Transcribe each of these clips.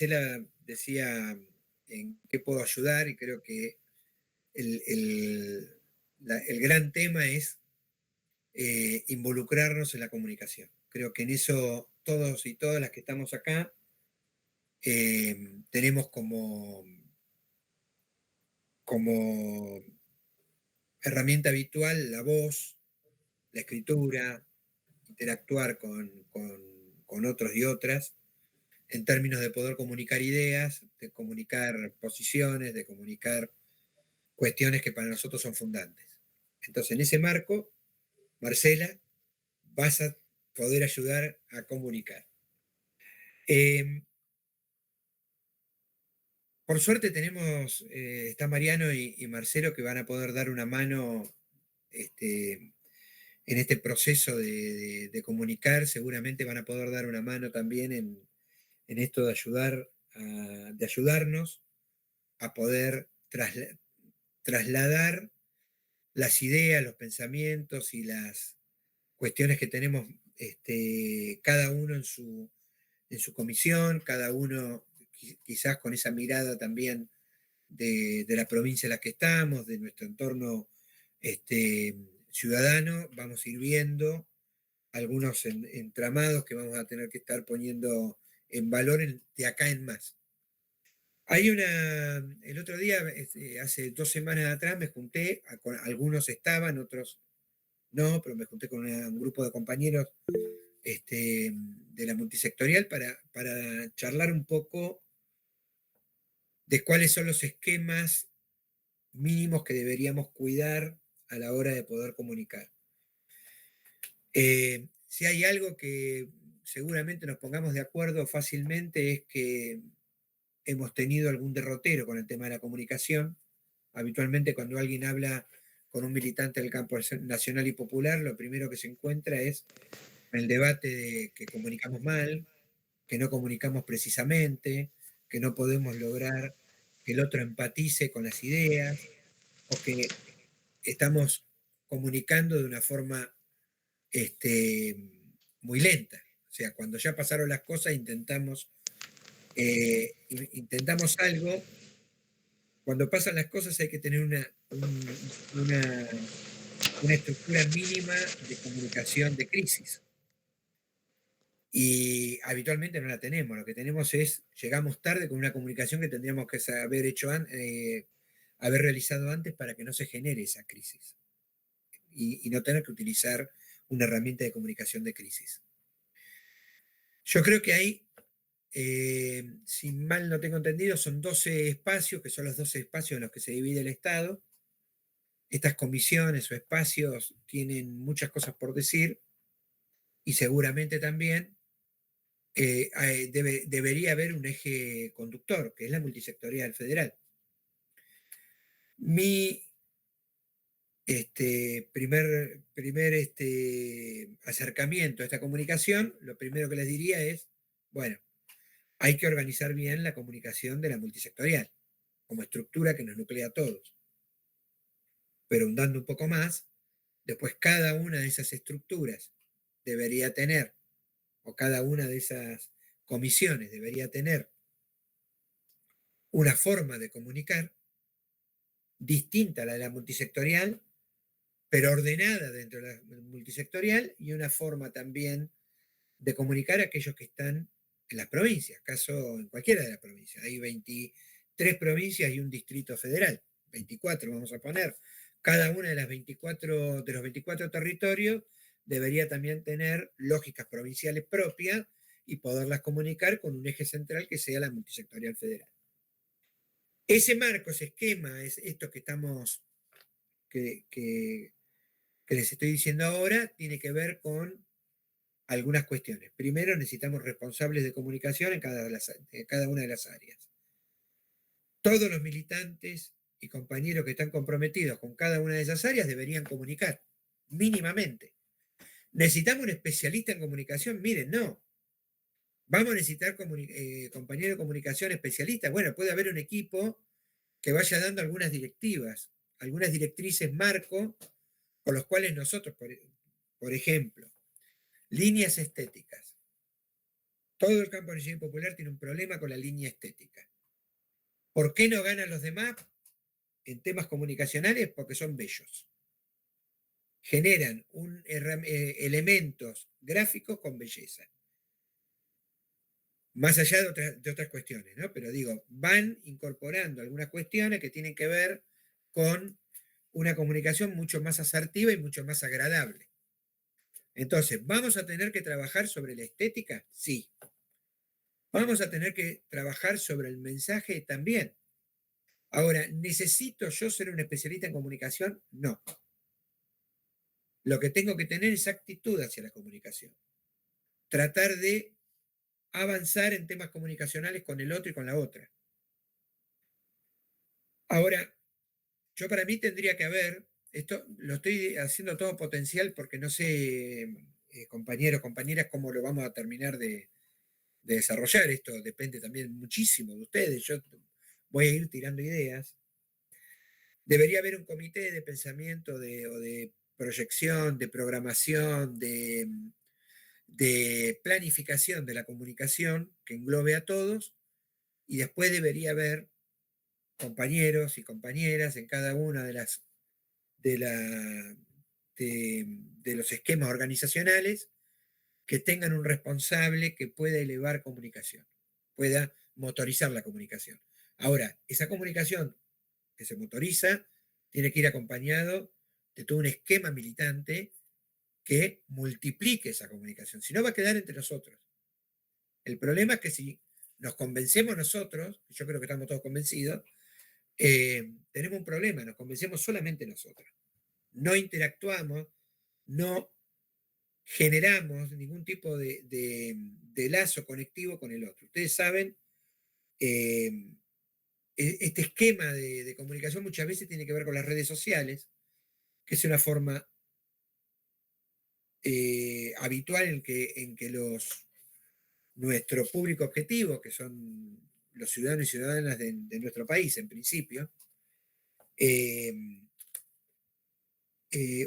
Marcela decía en qué puedo ayudar y creo que el gran tema es involucrarnos en la comunicación. Creo que en eso todos y todas las que estamos acá tenemos como herramienta habitual la voz, la escritura, interactuar con otros y otras en términos de poder comunicar ideas, de comunicar posiciones, de comunicar cuestiones que para nosotros son fundantes. Entonces, en ese marco, Marcela, vas a poder ayudar a comunicar. Eh, por suerte tenemos, está Mariano y Marcelo que van a poder dar una mano este, en este proceso de comunicar, seguramente van a poder dar una mano también en esto de de ayudarnos a poder trasladar las ideas, los pensamientos y las cuestiones que tenemos cada uno en su comisión, cada uno quizás con esa mirada también de la provincia en la que estamos, de nuestro entorno este, ciudadano, vamos a ir viendo algunos entramados que vamos a tener que estar poniendo en valor de acá en más. El otro día, hace 2 semanas atrás, me junté, algunos estaban, otros no, pero me junté con un grupo de compañeros de la multisectorial para charlar un poco de cuáles son los esquemas mínimos que deberíamos cuidar a la hora de poder comunicar. Si hay algo que seguramente nos pongamos de acuerdo fácilmente es que hemos tenido algún derrotero con el tema de la comunicación. Habitualmente cuando alguien habla con un militante del campo nacional y popular, lo primero que se encuentra es el debate de que comunicamos mal, que no comunicamos precisamente, que no podemos lograr que el otro empatice con las ideas, o que estamos comunicando de una forma este, muy lenta. O sea, cuando ya pasaron las cosas, intentamos algo. Cuando pasan las cosas hay que tener una estructura mínima de comunicación de crisis. Y habitualmente no la tenemos. Lo que tenemos es, llegamos tarde con una comunicación que tendríamos que haber realizado antes para que no se genere esa crisis y no tener que utilizar una herramienta de comunicación de crisis. Yo creo que hay, si mal no tengo entendido, son 12 espacios, que son los 12 espacios en los que se divide el Estado. Estas comisiones o espacios tienen muchas cosas por decir y seguramente también debería haber un eje conductor, que es la multisectorial federal. Mi primer acercamiento a esta comunicación, lo primero que les diría es, bueno, hay que organizar bien la comunicación de la multisectorial, como estructura que nos nuclea a todos. Pero hundando un poco más, después cada una de esas estructuras debería tener, o cada una de esas comisiones debería tener una forma de comunicar distinta a la de la multisectorial, pero ordenada dentro de la multisectorial y una forma también de comunicar a aquellos que están en las provincias, caso en cualquiera de las provincias. Hay 23 provincias y un distrito federal, 24 vamos a poner. Cada una de las 24, de los 24 territorios debería también tener lógicas provinciales propias y poderlas comunicar con un eje central que sea la multisectorial federal. Ese marco, ese esquema, es esto que les estoy diciendo ahora, tiene que ver con algunas cuestiones. Primero, necesitamos responsables de comunicación en cada una de las áreas. Todos los militantes y compañeros que están comprometidos con cada una de esas áreas deberían comunicar, mínimamente. ¿Necesitamos un especialista en comunicación? Miren, no. ¿Vamos a necesitar compañeros de comunicación especialistas? Bueno, puede haber un equipo que vaya dando algunas directivas, algunas directrices marco, con los cuales nosotros, por ejemplo, líneas estéticas. Todo el campo del diseño popular tiene un problema con la línea estética. ¿Por qué no ganan los demás en temas comunicacionales? Porque son bellos. Generan elementos gráficos con belleza. Más allá de otras cuestiones, ¿no? Pero digo, van incorporando algunas cuestiones que tienen que ver con una comunicación mucho más asertiva y mucho más agradable. Entonces, ¿vamos a tener que trabajar sobre la estética? Sí. ¿Vamos a tener que trabajar sobre el mensaje? También. Ahora, ¿necesito yo ser un especialista en comunicación? No. Lo que tengo que tener es actitud hacia la comunicación. Tratar de avanzar en temas comunicacionales con el otro y con la otra. Ahora, yo para mí tendría que haber, esto lo estoy haciendo todo potencial porque no sé, compañeros, compañeras, cómo lo vamos a terminar de desarrollar. Esto depende también muchísimo de ustedes. Yo voy a ir tirando ideas. Debería haber un comité de pensamiento o de proyección, de programación, de planificación de la comunicación que englobe a todos y después debería haber compañeros y compañeras en cada una de, la, de los esquemas organizacionales que tengan un responsable que pueda elevar comunicación, pueda motorizar la comunicación. Ahora, esa comunicación que se motoriza tiene que ir acompañado de todo un esquema militante que multiplique esa comunicación, si no va a quedar entre nosotros. El problema es que si nos convencemos nosotros, yo creo que estamos todos convencidos, tenemos un problema, nos convencemos solamente nosotros. No interactuamos, no generamos ningún tipo de lazo conectivo con el otro. Ustedes saben, este esquema de comunicación muchas veces tiene que ver con las redes sociales, que es una forma habitual en que nuestro público objetivo, que son los ciudadanos y ciudadanas de nuestro país en principio, eh,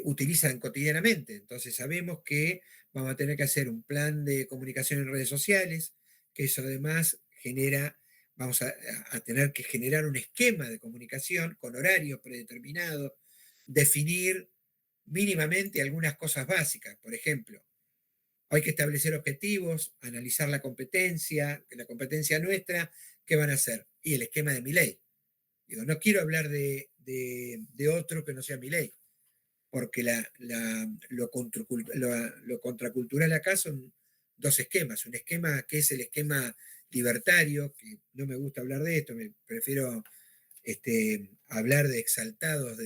utilizan cotidianamente. Entonces sabemos que vamos a tener que hacer un plan de comunicación en redes sociales, que eso además genera, vamos a tener que generar un esquema de comunicación con horarios predeterminados, definir mínimamente algunas cosas básicas. Por ejemplo, hay que establecer objetivos, analizar la competencia nuestra, ¿qué van a hacer? Y el esquema de mi ley. Digo, no quiero hablar de otro que no sea mi ley, porque lo contracultural acá son dos esquemas. Un esquema que es el esquema libertario, que no me gusta hablar de esto, me prefiero hablar de exaltados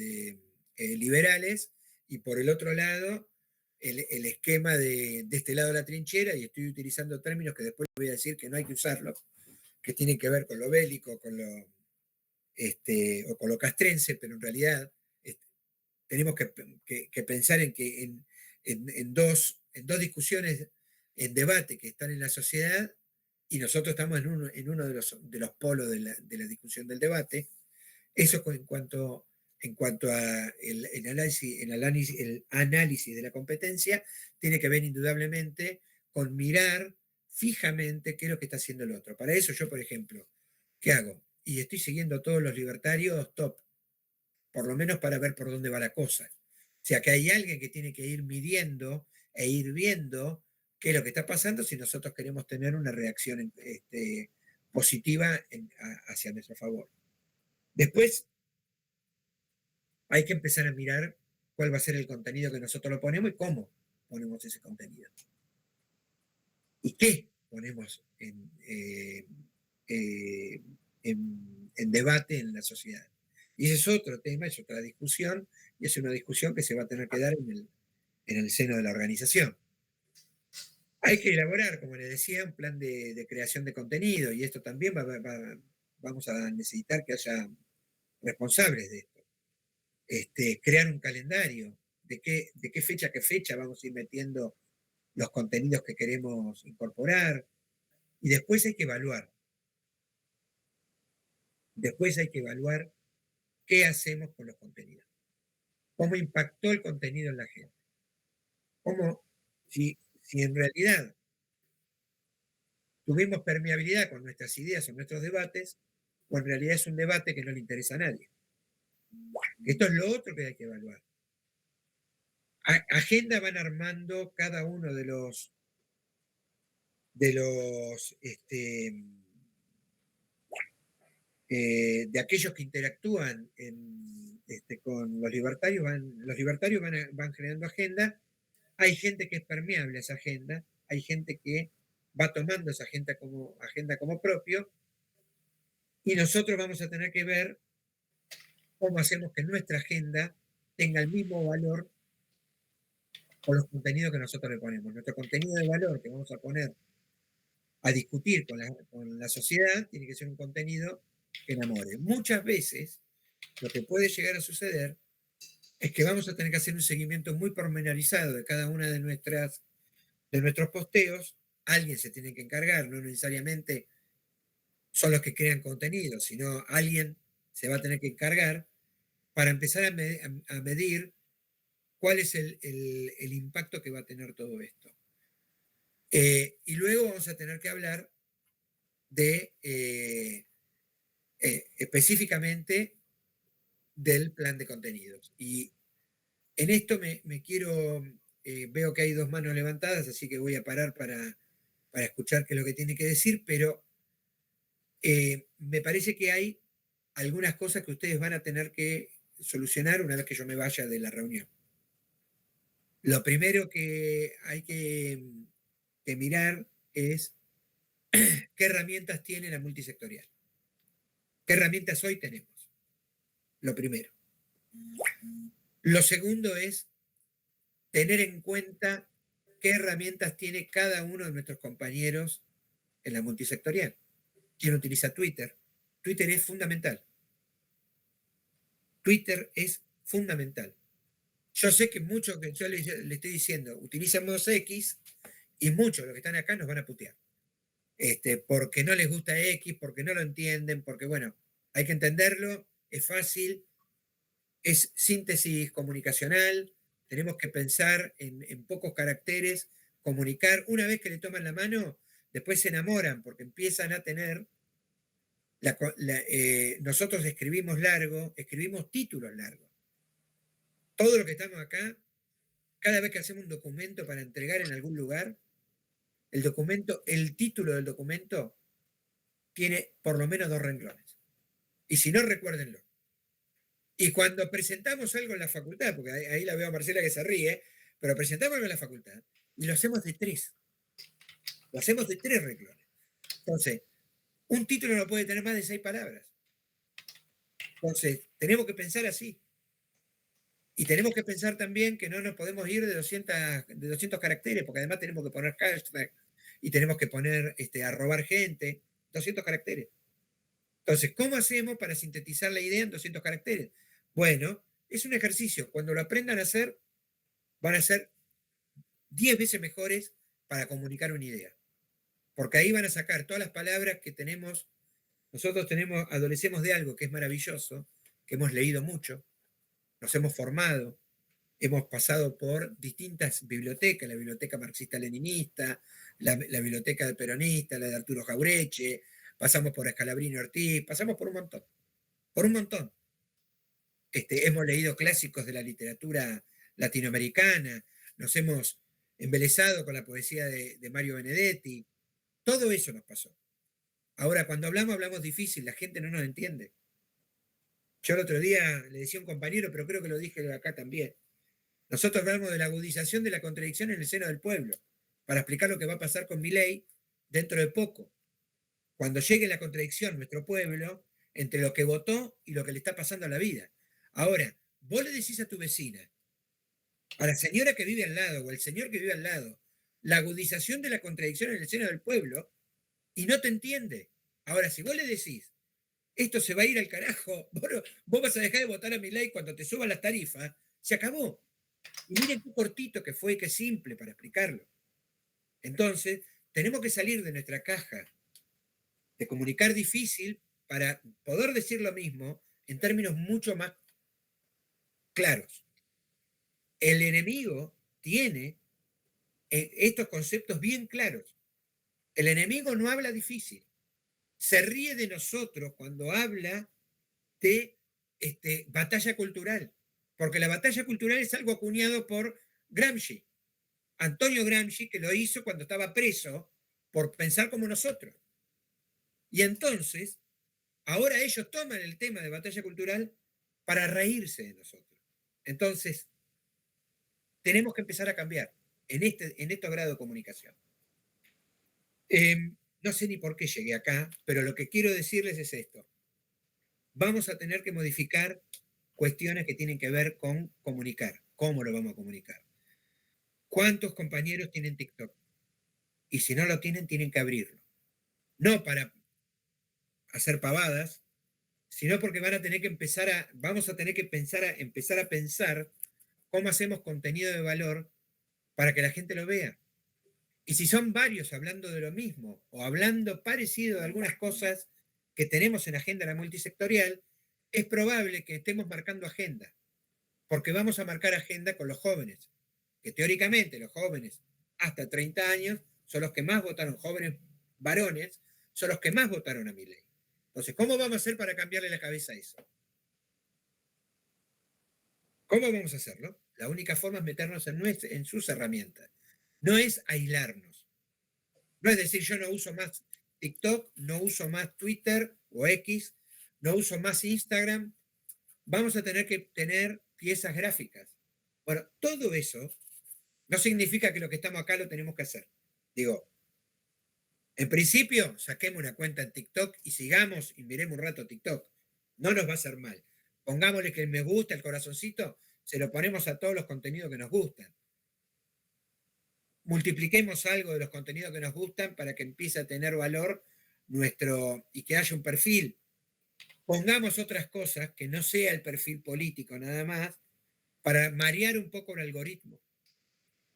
liberales, y por el otro lado, el esquema de este lado de la trinchera, y estoy utilizando términos que después voy a decir que no hay que usarlos, que tienen que ver con lo bélico, o con lo castrense, pero en realidad tenemos que pensar en que en dos discusiones, en debate que están en la sociedad, y nosotros estamos en uno de los polos de la discusión del debate. Eso en cuanto a el análisis de la competencia, tiene que ver indudablemente con mirar fijamente qué es lo que está haciendo el otro. Para eso yo, por ejemplo, ¿qué hago? Y estoy siguiendo a todos los libertarios top, por lo menos para ver por dónde va la cosa. O sea, que hay alguien que tiene que ir midiendo e ir viendo qué es lo que está pasando si nosotros queremos tener una reacción positiva hacia nuestro favor. Después hay que empezar a mirar cuál va a ser el contenido que nosotros lo ponemos y cómo ponemos ese contenido. Y qué ponemos en debate en la sociedad. Y ese es otro tema, es otra discusión, y es una discusión que se va a tener que dar en el seno de la organización. Hay que elaborar, como les decía, un plan de creación de contenido, y esto también vamos a necesitar que haya responsables de esto. Crear un calendario de qué fecha a qué fecha vamos a ir metiendo los contenidos que queremos incorporar, y después hay que evaluar. Después hay que evaluar qué hacemos con los contenidos, cómo impactó el contenido en la gente, cómo, si en realidad tuvimos permeabilidad con nuestras ideas o nuestros debates, o en realidad es un debate que no le interesa a nadie. Esto es lo otro que hay que evaluar. Agenda van armando cada uno de aquellos que interactúan con los libertarios van generando agenda. Hay gente que es permeable a esa agenda, hay gente que va tomando esa agenda como propio, y nosotros vamos a tener que ver cómo hacemos que nuestra agenda tenga el mismo valor con los contenidos que nosotros le ponemos. Nuestro contenido de valor que vamos a poner a discutir con la sociedad tiene que ser un contenido que enamore. Muchas veces lo que puede llegar a suceder es que vamos a tener que hacer un seguimiento muy pormenorizado de cada una de nuestros posteos. Alguien se tiene que encargar, no necesariamente son los que crean contenido, sino alguien se va a tener que encargar para empezar a medir cuál es el impacto que va a tener todo esto. Y luego vamos a tener que hablar de específicamente del plan de contenidos. Y en esto me quiero, veo que hay dos manos levantadas, así que voy a parar para escuchar qué es lo que tiene que decir, pero me parece que hay algunas cosas que ustedes van a tener que solucionar una vez que yo me vaya de la reunión. Lo primero que hay que mirar es qué herramientas tiene la multisectorial. ¿Qué herramientas hoy tenemos? Lo primero. Lo segundo es tener en cuenta qué herramientas tiene cada uno de nuestros compañeros en la multisectorial. ¿Quién utiliza Twitter? Twitter es fundamental. Twitter es fundamental. Yo sé que muchos que yo le estoy diciendo, utilicemos X, y muchos de los que están acá nos van a putear. Porque no les gusta X, porque no lo entienden, porque bueno, hay que entenderlo, es fácil, es síntesis comunicacional, tenemos que pensar en pocos caracteres, comunicar. Una vez que le toman la mano, después se enamoran porque empiezan a tener, nosotros escribimos largo, escribimos títulos largos. Todo lo que estamos acá, cada vez que hacemos un documento para entregar en algún lugar, el título del documento tiene por lo menos 2 renglones. Y si no, recuérdenlo. Y cuando presentamos algo en la facultad, porque ahí la veo a Marcela que se ríe, pero presentamos algo en la facultad y lo hacemos de 3. Lo hacemos de 3 renglones. Entonces, un título no puede tener más de 6 palabras. Entonces, tenemos que pensar así. Y tenemos que pensar también que no nos podemos ir de 200 caracteres, porque además tenemos que poner hashtag y tenemos que poner arrobar gente, 200 caracteres. Entonces, ¿cómo hacemos para sintetizar la idea en 200 caracteres? Bueno, es un ejercicio. Cuando lo aprendan a hacer, van a ser 10 veces mejores para comunicar una idea. Porque ahí van a sacar todas las palabras que tenemos. Nosotros adolecemos de algo que es maravilloso, que hemos leído mucho, nos hemos formado, hemos pasado por distintas bibliotecas, la biblioteca marxista-leninista, la biblioteca del peronista, la de Arturo Jaureche, pasamos por Scalabrini Ortiz, pasamos por un montón, por un montón. Hemos leído clásicos de la literatura latinoamericana, nos hemos embelesado con la poesía de Mario Benedetti, todo eso nos pasó. Ahora, cuando hablamos difícil, la gente no nos entiende. Yo el otro día le decía a un compañero, pero creo que lo dije acá también, nosotros hablamos de la agudización de la contradicción en el seno del pueblo, para explicar lo que va a pasar con Milei dentro de poco. Cuando llegue la contradicción nuestro pueblo entre lo que votó y lo que le está pasando a la vida. Ahora, vos le decís a tu vecina, a la señora que vive al lado o al señor que vive al lado, la agudización de la contradicción en el seno del pueblo y no te entiende. Ahora, si vos le decís, esto se va a ir al carajo, vos vas a dejar de votar a Milei cuando te suban las tarifas, se acabó. Y miren qué cortito que fue, qué simple para explicarlo. Entonces, tenemos que salir de nuestra caja de comunicar difícil para poder decir lo mismo en términos mucho más claros. El enemigo tiene estos conceptos bien claros. El enemigo no habla difícil. Se ríe de nosotros cuando habla de batalla cultural, porque la batalla cultural es algo acuñado por Gramsci, Antonio Gramsci, que lo hizo cuando estaba preso por pensar como nosotros. Y entonces, ahora ellos toman el tema de batalla cultural para reírse de nosotros. Entonces, tenemos que empezar a cambiar en estos grados de comunicación. No sé ni por qué llegué acá, pero lo que quiero decirles es esto. Vamos a tener que modificar cuestiones que tienen que ver con comunicar. ¿Cómo lo vamos a comunicar? ¿Cuántos compañeros tienen TikTok? Y si no lo tienen, tienen que abrirlo. No para hacer pavadas, sino porque vamos a tener que empezar a pensar cómo hacemos contenido de valor para que la gente lo vea. Y si son varios hablando de lo mismo o hablando parecido de algunas cosas que tenemos en agenda la multisectorial, es probable que estemos marcando agenda, porque vamos a marcar agenda con los jóvenes, que teóricamente los jóvenes hasta 30 años son los que más votaron, jóvenes varones, son los que más votaron a mi ley. Entonces, ¿cómo vamos a hacer para cambiarle la cabeza a eso? ¿Cómo vamos a hacerlo? La única forma es meternos en sus herramientas. No es aislarnos. No es decir, yo no uso más TikTok, no uso más Twitter o X, no uso más Instagram. Vamos a tener que tener piezas gráficas. Bueno, todo eso no significa que lo que estamos acá lo tenemos que hacer. Digo, en principio, saquemos una cuenta en TikTok y sigamos y miremos un rato TikTok. No nos va a hacer mal. Pongámosle que el me gusta, el corazoncito, se lo ponemos a todos los contenidos que nos gustan. Multipliquemos algo de los contenidos que nos gustan para que empiece a tener valor y que haya un perfil. Pongamos otras cosas que no sea el perfil político nada más para marear un poco el algoritmo.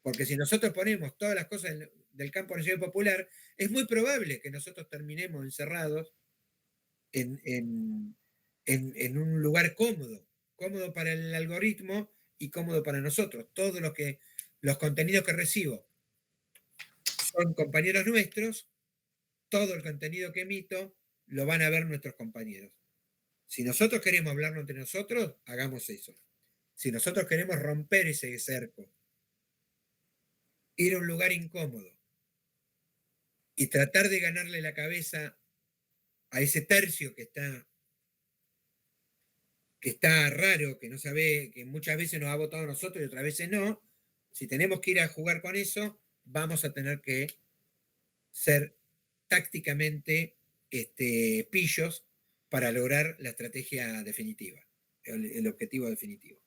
Porque si nosotros ponemos todas las cosas del campo nacional popular, es muy probable que nosotros terminemos encerrados en un lugar cómodo para el algoritmo y cómodo para nosotros. Todos los contenidos que recibo son compañeros nuestros, todo el contenido que emito lo van a ver nuestros compañeros. Si nosotros queremos hablarnos entre nosotros, hagamos eso. Si nosotros queremos romper ese cerco, ir a un lugar incómodo y tratar de ganarle la cabeza a ese tercio que está raro, que no sabe, que muchas veces nos ha votado a nosotros y otras veces no, si tenemos que ir a jugar con eso, vamos a tener que ser tácticamente pillos para lograr la estrategia definitiva, el objetivo definitivo.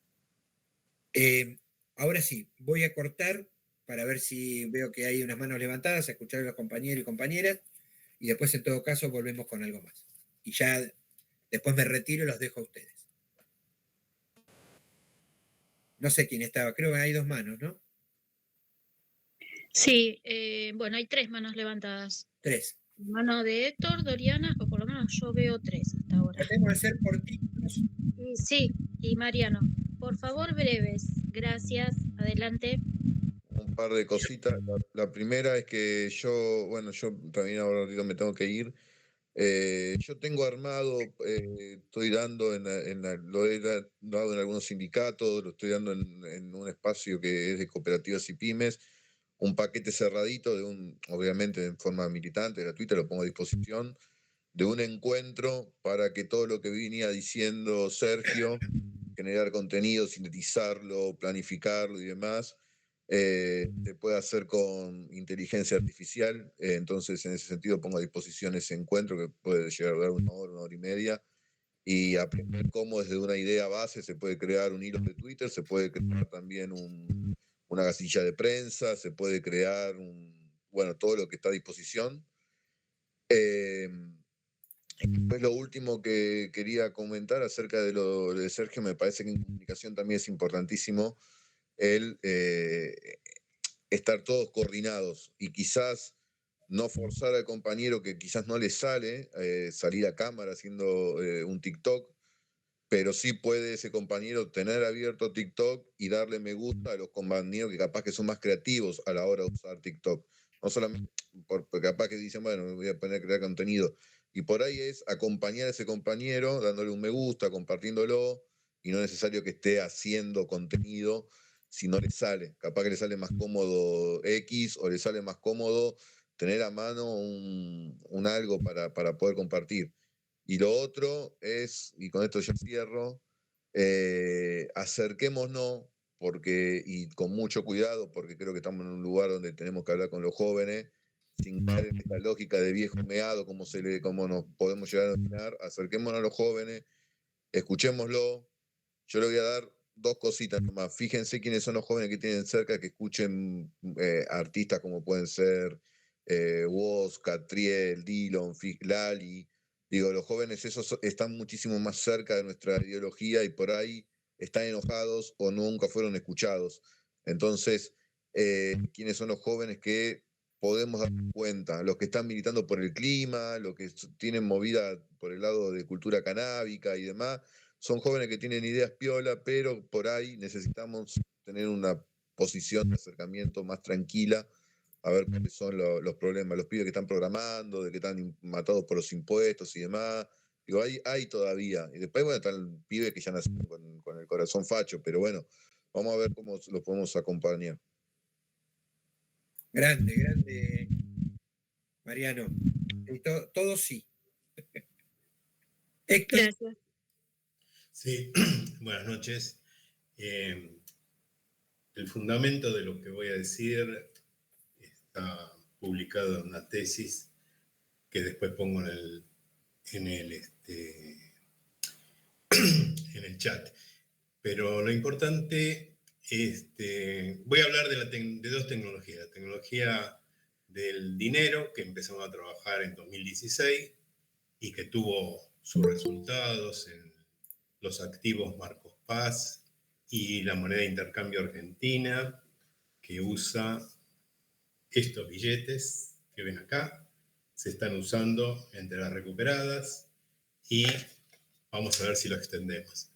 Ahora sí, voy a cortar para ver si veo que hay unas manos levantadas, a escuchar a los compañeros y compañeras, y después en todo caso volvemos con algo más. Y ya después me retiro y los dejo a ustedes. No sé quién estaba, creo que hay dos manos, ¿no? Sí, bueno, hay 3 manos levantadas. Tres. Mano de Héctor, Doriana, o por lo menos yo veo 3 hasta ahora. Tratemos de hacer cortitos. Y sí, y Mariano, por favor, breves. Gracias. Adelante. Un par de cositas. La primera es que yo también ahora un ratito me tengo que ir. Yo tengo armado, estoy dando lo he dado en algunos sindicatos, lo estoy dando en un espacio que es de cooperativas y pymes, un paquete cerradito obviamente en forma militante, gratuita, lo pongo a disposición, de un encuentro para que todo lo que venía diciendo Sergio, generar contenido, sintetizarlo, planificarlo y demás, se puede hacer con inteligencia artificial. Entonces, en ese sentido, pongo a disposición ese encuentro que puede llegar a durar una hora y media, y aprender cómo desde una idea base se puede crear un hilo de Twitter, se puede crear también una casilla de prensa, se puede crear todo lo que está a disposición. Pues lo último que quería comentar acerca de lo de Sergio, me parece que en comunicación también es importantísimo el estar todos coordinados y quizás no forzar al compañero que quizás no le sale salir a cámara haciendo un TikTok, pero sí puede ese compañero tener abierto TikTok y darle me gusta a los compañeros que capaz que son más creativos a la hora de usar TikTok. no solamente porque capaz que dicen, bueno, me voy a poner a crear contenido, y por ahí es acompañar a ese compañero, dándole un me gusta, compartiéndolo, y no es necesario que esté haciendo contenido si no le sale. Capaz que le sale más cómodo X o le sale más cómodo tener a mano un algo para poder compartir. Y lo otro es, y con esto ya cierro, acerquémonos, porque, y con mucho cuidado, porque creo que estamos en un lugar donde tenemos que hablar con los jóvenes, sin caer en esta lógica de viejo meado, como nos podemos llegar a denominar, acerquémonos a los jóvenes, escuchémoslo. Yo le voy a dar dos cositas nomás. Fíjense quiénes son los jóvenes que tienen cerca, que escuchen artistas como pueden ser Woz, Catriel, Dillon, Lali. Digo, los jóvenes esos están muchísimo más cerca de nuestra ideología y por ahí están enojados o nunca fueron escuchados. Entonces, ¿quiénes son los jóvenes que podemos dar cuenta? Los que están militando por el clima, los que tienen movida por el lado de cultura canábica y demás, son jóvenes que tienen ideas piola, pero por ahí necesitamos tener una posición de acercamiento más tranquila a ver cuáles son los problemas, los pibes que están programando, de que están matados por los impuestos y demás. Digo, hay todavía. Y después, bueno, está el pibe que ya nació con el corazón facho, pero bueno, vamos a ver cómo los podemos acompañar. Grande, grande, Mariano. Todo sí. Héctor. Gracias. Sí, buenas noches. El fundamento de lo que voy a decir está publicado en una tesis que después pongo en el chat. Pero lo importante, voy a hablar de dos tecnologías. La tecnología del dinero, que empezamos a trabajar en 2016 y que tuvo sus resultados en los activos Marcos Paz y la moneda de intercambio argentina, que usa estos billetes que ven acá, se están usando entre las recuperadas y vamos a ver si lo extendemos.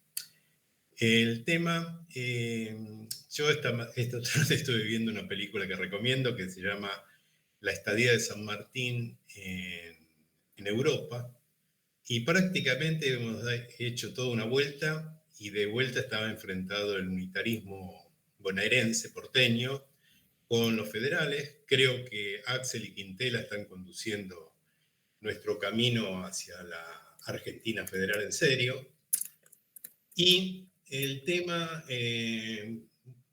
El tema, yo esta tarde estoy viendo una película que recomiendo que se llama La estadía de San Martín en Europa, y prácticamente hemos hecho toda una vuelta y de vuelta estaba enfrentado el unitarismo bonaerense, porteño, con los federales. Creo que Axel y Quintela están conduciendo nuestro camino hacia la Argentina federal en serio. Y el tema del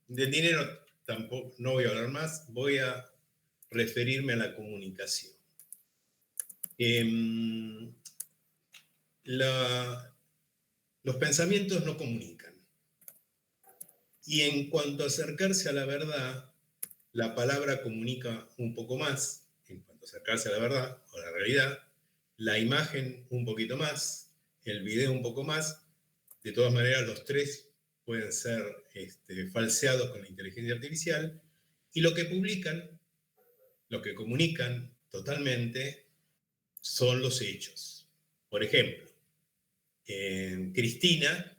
dinero tampoco, no voy a hablar más, voy a referirme a la comunicación. Los pensamientos no comunican. Y en cuanto a acercarse a la verdad, la palabra comunica un poco más, en cuanto a acercarse a la verdad o a la realidad, la imagen un poquito más, el video un poco más. De todas maneras, los tres pueden ser falseados con la inteligencia artificial, y lo que publican, lo que comunican totalmente, son los hechos. Por ejemplo, Cristina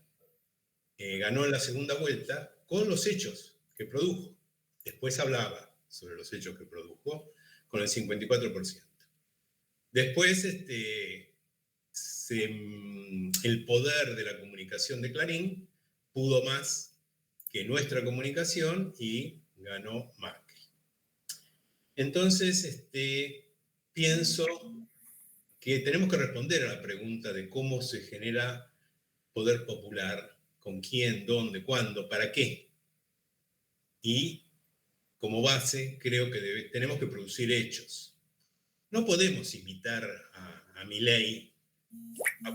ganó en la segunda vuelta con los hechos que produjo. Después hablaba sobre los hechos que produjo con el 54%. Después, el poder de la comunicación de Clarín pudo más que nuestra comunicación y ganó Macri. Entonces, pienso que tenemos que responder a la pregunta de cómo se genera poder popular, con quién, dónde, cuándo, para qué. Y como base, creo que tenemos que producir hechos. No podemos imitar a Milei,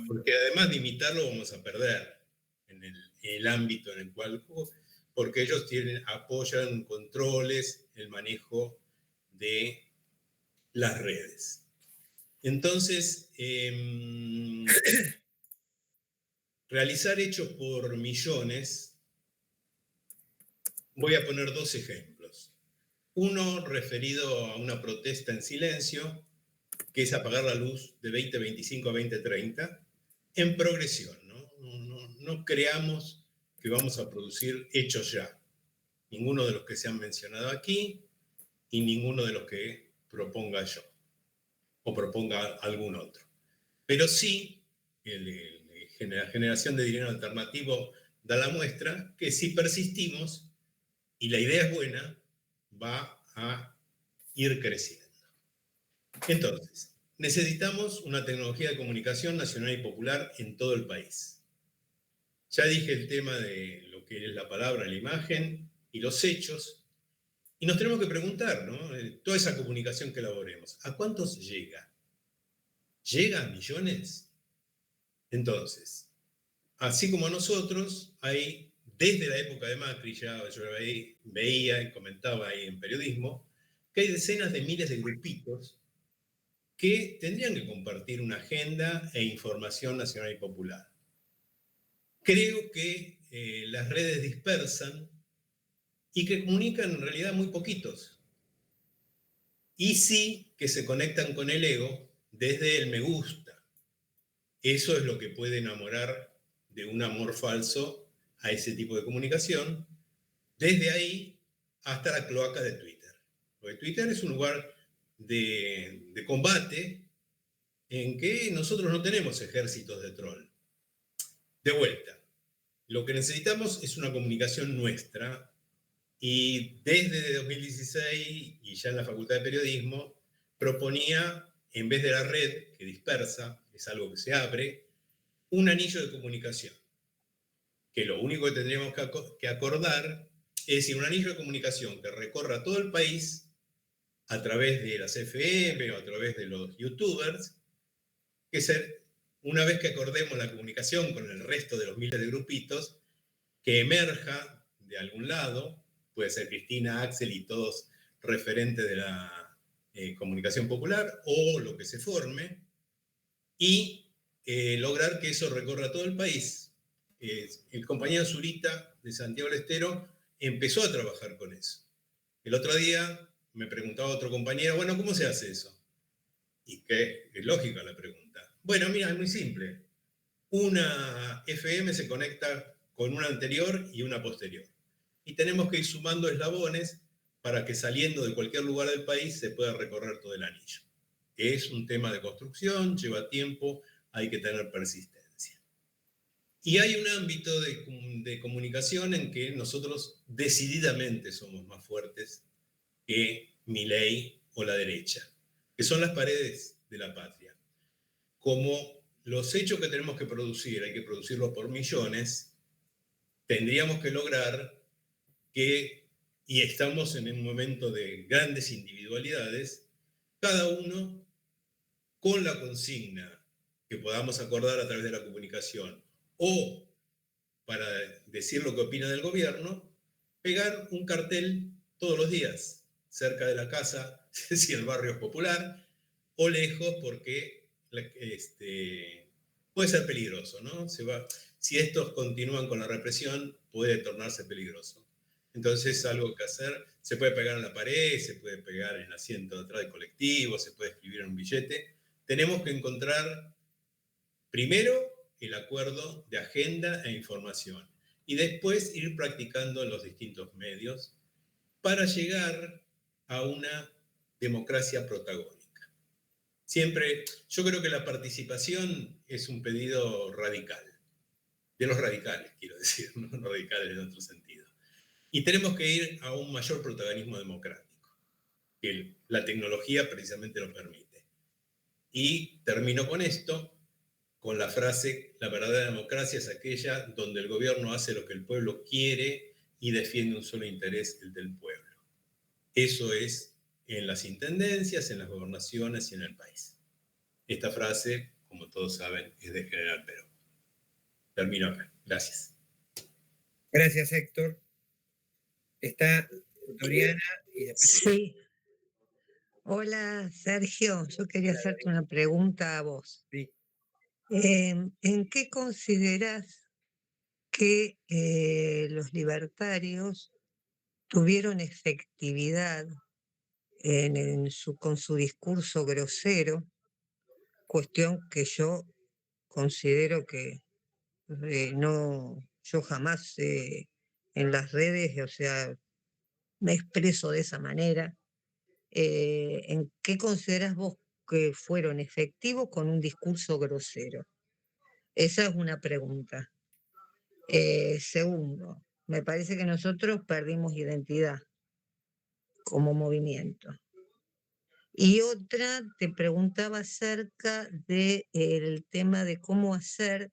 porque además de imitarlo vamos a perder en el ámbito en el cual, porque ellos apoyan controles, el manejo de las redes. Entonces, realizar hechos por millones, voy a poner dos ejemplos. Uno referido a una protesta en silencio, que es apagar la luz de 2025 a 2030, en progresión, no creamos que vamos a producir hechos ya. Ninguno de los que se han mencionado aquí y ninguno de los que proponga yo o proponga algún otro. Pero sí, la generación de dinero alternativo da la muestra que si persistimos y la idea es buena, va a ir creciendo. Entonces, necesitamos una tecnología de comunicación nacional y popular en todo el país. Ya dije el tema de lo que es la palabra, la imagen y los hechos, y nos tenemos que preguntar, ¿no? Toda esa comunicación que elaboremos, ¿a cuántos llega? ¿Llega a millones? Entonces, así como nosotros, hay, desde la época de Macri, ya yo veía y comentaba ahí en periodismo, que hay decenas de miles de grupitos que tendrían que compartir una agenda e información nacional y popular. Creo que las redes dispersan y que comunican en realidad muy poquitos. Y sí que se conectan con el ego desde el me gusta. Eso es lo que puede enamorar de un amor falso a ese tipo de comunicación, desde ahí hasta la cloaca de Twitter. Porque Twitter es un lugar de combate en que nosotros no tenemos ejércitos de troll. De vuelta, lo que necesitamos es una comunicación nuestra y desde 2016 y ya en la Facultad de Periodismo proponía, en vez de la red que dispersa, es algo que se abre, un anillo de comunicación, que lo único que tendríamos que acordar es decir, un anillo de comunicación que recorra todo el país a través de las FM o a través de los youtubers, que una vez que acordemos la comunicación con el resto de los miles de grupitos, que emerja de algún lado, puede ser Cristina, Axel y todos referentes de la comunicación popular, o lo que se forme, y lograr que eso recorra todo el país. El compañero Zurita de Santiago del Estero empezó a trabajar con eso. El otro día me preguntaba otro compañero, bueno, ¿cómo se hace eso? Y que es lógica la pregunta. Bueno, mira, es muy simple. Una FM se conecta con una anterior y una posterior. Y tenemos que ir sumando eslabones para que saliendo de cualquier lugar del país se pueda recorrer todo el anillo. Es un tema de construcción, lleva tiempo, hay que tener persistencia. Y hay un ámbito de comunicación en que nosotros decididamente somos más fuertes que Milei o la derecha, que son las paredes de la patria. Como los hechos que tenemos que producir, hay que producirlos por millones, tendríamos que lograr que, y estamos en un momento de grandes individualidades, cada uno con la consigna que podamos acordar a través de la comunicación o para decir lo que opina del gobierno, pegar un cartel todos los días cerca de la casa, si el barrio es popular, o lejos porque puede ser peligroso, ¿no? Si estos continúan con la represión, puede tornarse peligroso. Entonces, algo que hacer, se puede pegar en la pared, se puede pegar en el asiento de atrás del colectivo, se puede escribir en un billete. Tenemos que encontrar, primero, el acuerdo de agenda e información, y después ir practicando en los distintos medios para llegar a una democracia protagónica. Siempre, yo creo que la participación es un pedido radical, de los radicales, quiero decir, no radicales en otro sentido. Y tenemos que ir a un mayor protagonismo democrático, que la tecnología precisamente lo permite. Y termino con esto, con la frase, la verdadera democracia es aquella donde el gobierno hace lo que el pueblo quiere y defiende un solo interés, el del pueblo. Eso es en las intendencias, en las gobernaciones y en el país. Esta frase, como todos saben, es de General Perón. Termino acá. Gracias. Gracias, Héctor. Está Doriana y después... Sí. Hola, Sergio. Yo quería hacerte una pregunta a vos. Sí. ¿En qué considerás que los libertarios tuvieron efectividad con su discurso grosero? Cuestión que yo considero que no, yo jamás en las redes, o sea, me expreso de esa manera. ¿en qué consideras vos que fueron efectivos con un discurso grosero? Esa es una pregunta. Segundo, me parece que nosotros perdimos identidad como movimiento. Y otra, te preguntaba acerca del tema de cómo hacer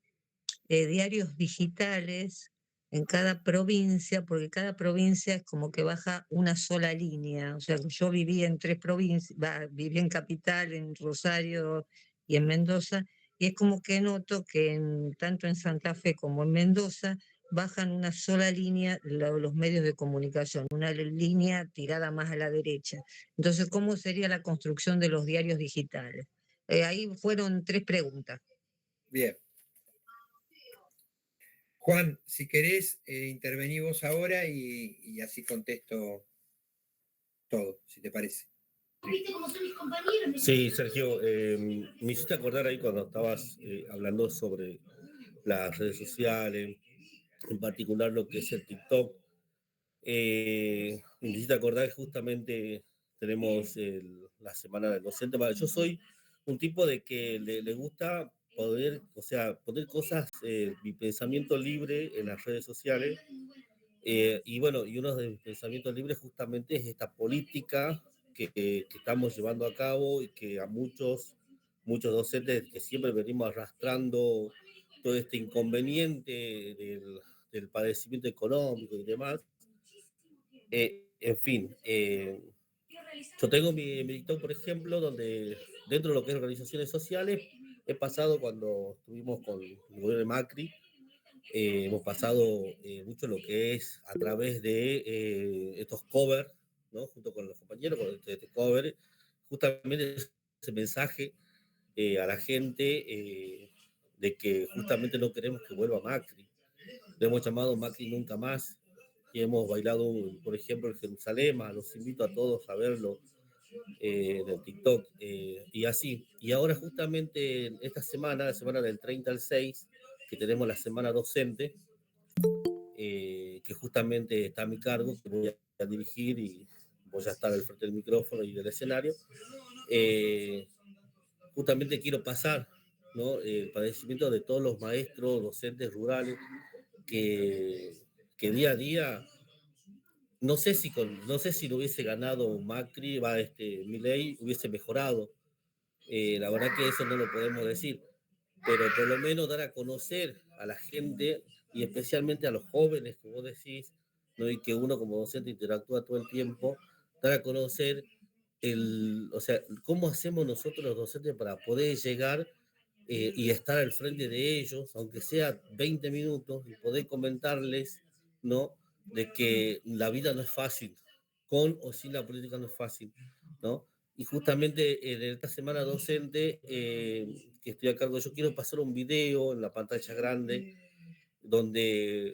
diarios digitales en cada provincia, porque cada provincia es como que baja una sola línea. O sea, yo viví en 3 provincias, viví en Capital, en Rosario y en Mendoza, y es como que noto que tanto en Santa Fe como en Mendoza bajan una sola línea los medios de comunicación, una línea tirada más a la derecha. Entonces, ¿cómo sería la construcción de los diarios digitales? Ahí fueron 3 preguntas. Bien. Juan, si querés, intervení vos ahora y así contesto todo, si te parece. Sí, Sergio, me hiciste acordar ahí cuando estabas hablando sobre las redes sociales, en particular lo que es el TikTok. Me hiciste acordar que justamente tenemos la semana del docente. Bueno, yo soy un tipo de que le gusta poder, o sea, poner cosas, mi pensamiento libre en las redes sociales. Y bueno, y uno de mis pensamientos libres justamente es esta política que estamos llevando a cabo y que a muchos docentes que siempre venimos arrastrando todo este inconveniente del padecimiento económico y demás. En fin, yo tengo mi TikTok, por ejemplo, donde dentro de lo que es organizaciones sociales, he pasado cuando estuvimos con el gobierno de Macri, hemos pasado mucho lo que es a través de estos covers, ¿no? Junto con los compañeros, con este cover, justamente ese mensaje a la gente de que justamente no queremos que vuelva Macri. Le hemos llamado Macri Nunca Más y hemos bailado, por ejemplo, el Jerusalén. Los invito a todos a verlo en el TikTok y así. Y ahora justamente esta semana, la semana del 30 al 6, que tenemos la semana docente, que justamente está a mi cargo, que voy a dirigir y voy a estar al frente del micrófono y del escenario. Justamente quiero pasar, ¿no? El padecimiento de todos los maestros, docentes rurales, que día a día, no sé si lo hubiese ganado Macri, Milei hubiese mejorado. La verdad que eso no lo podemos decir, pero por lo menos dar a conocer a la gente y especialmente a los jóvenes que vos decís, ¿no? Y que uno como docente interactúa todo el tiempo, dar a conocer o sea, cómo hacemos nosotros los docentes para poder llegar y estar al frente de ellos, aunque sea 20 minutos, y poder comentarles, ¿no? De que la vida no es fácil, con o sin la política no es fácil, ¿no? Y justamente en esta semana docente que estoy a cargo, yo quiero pasar un video en la pantalla grande donde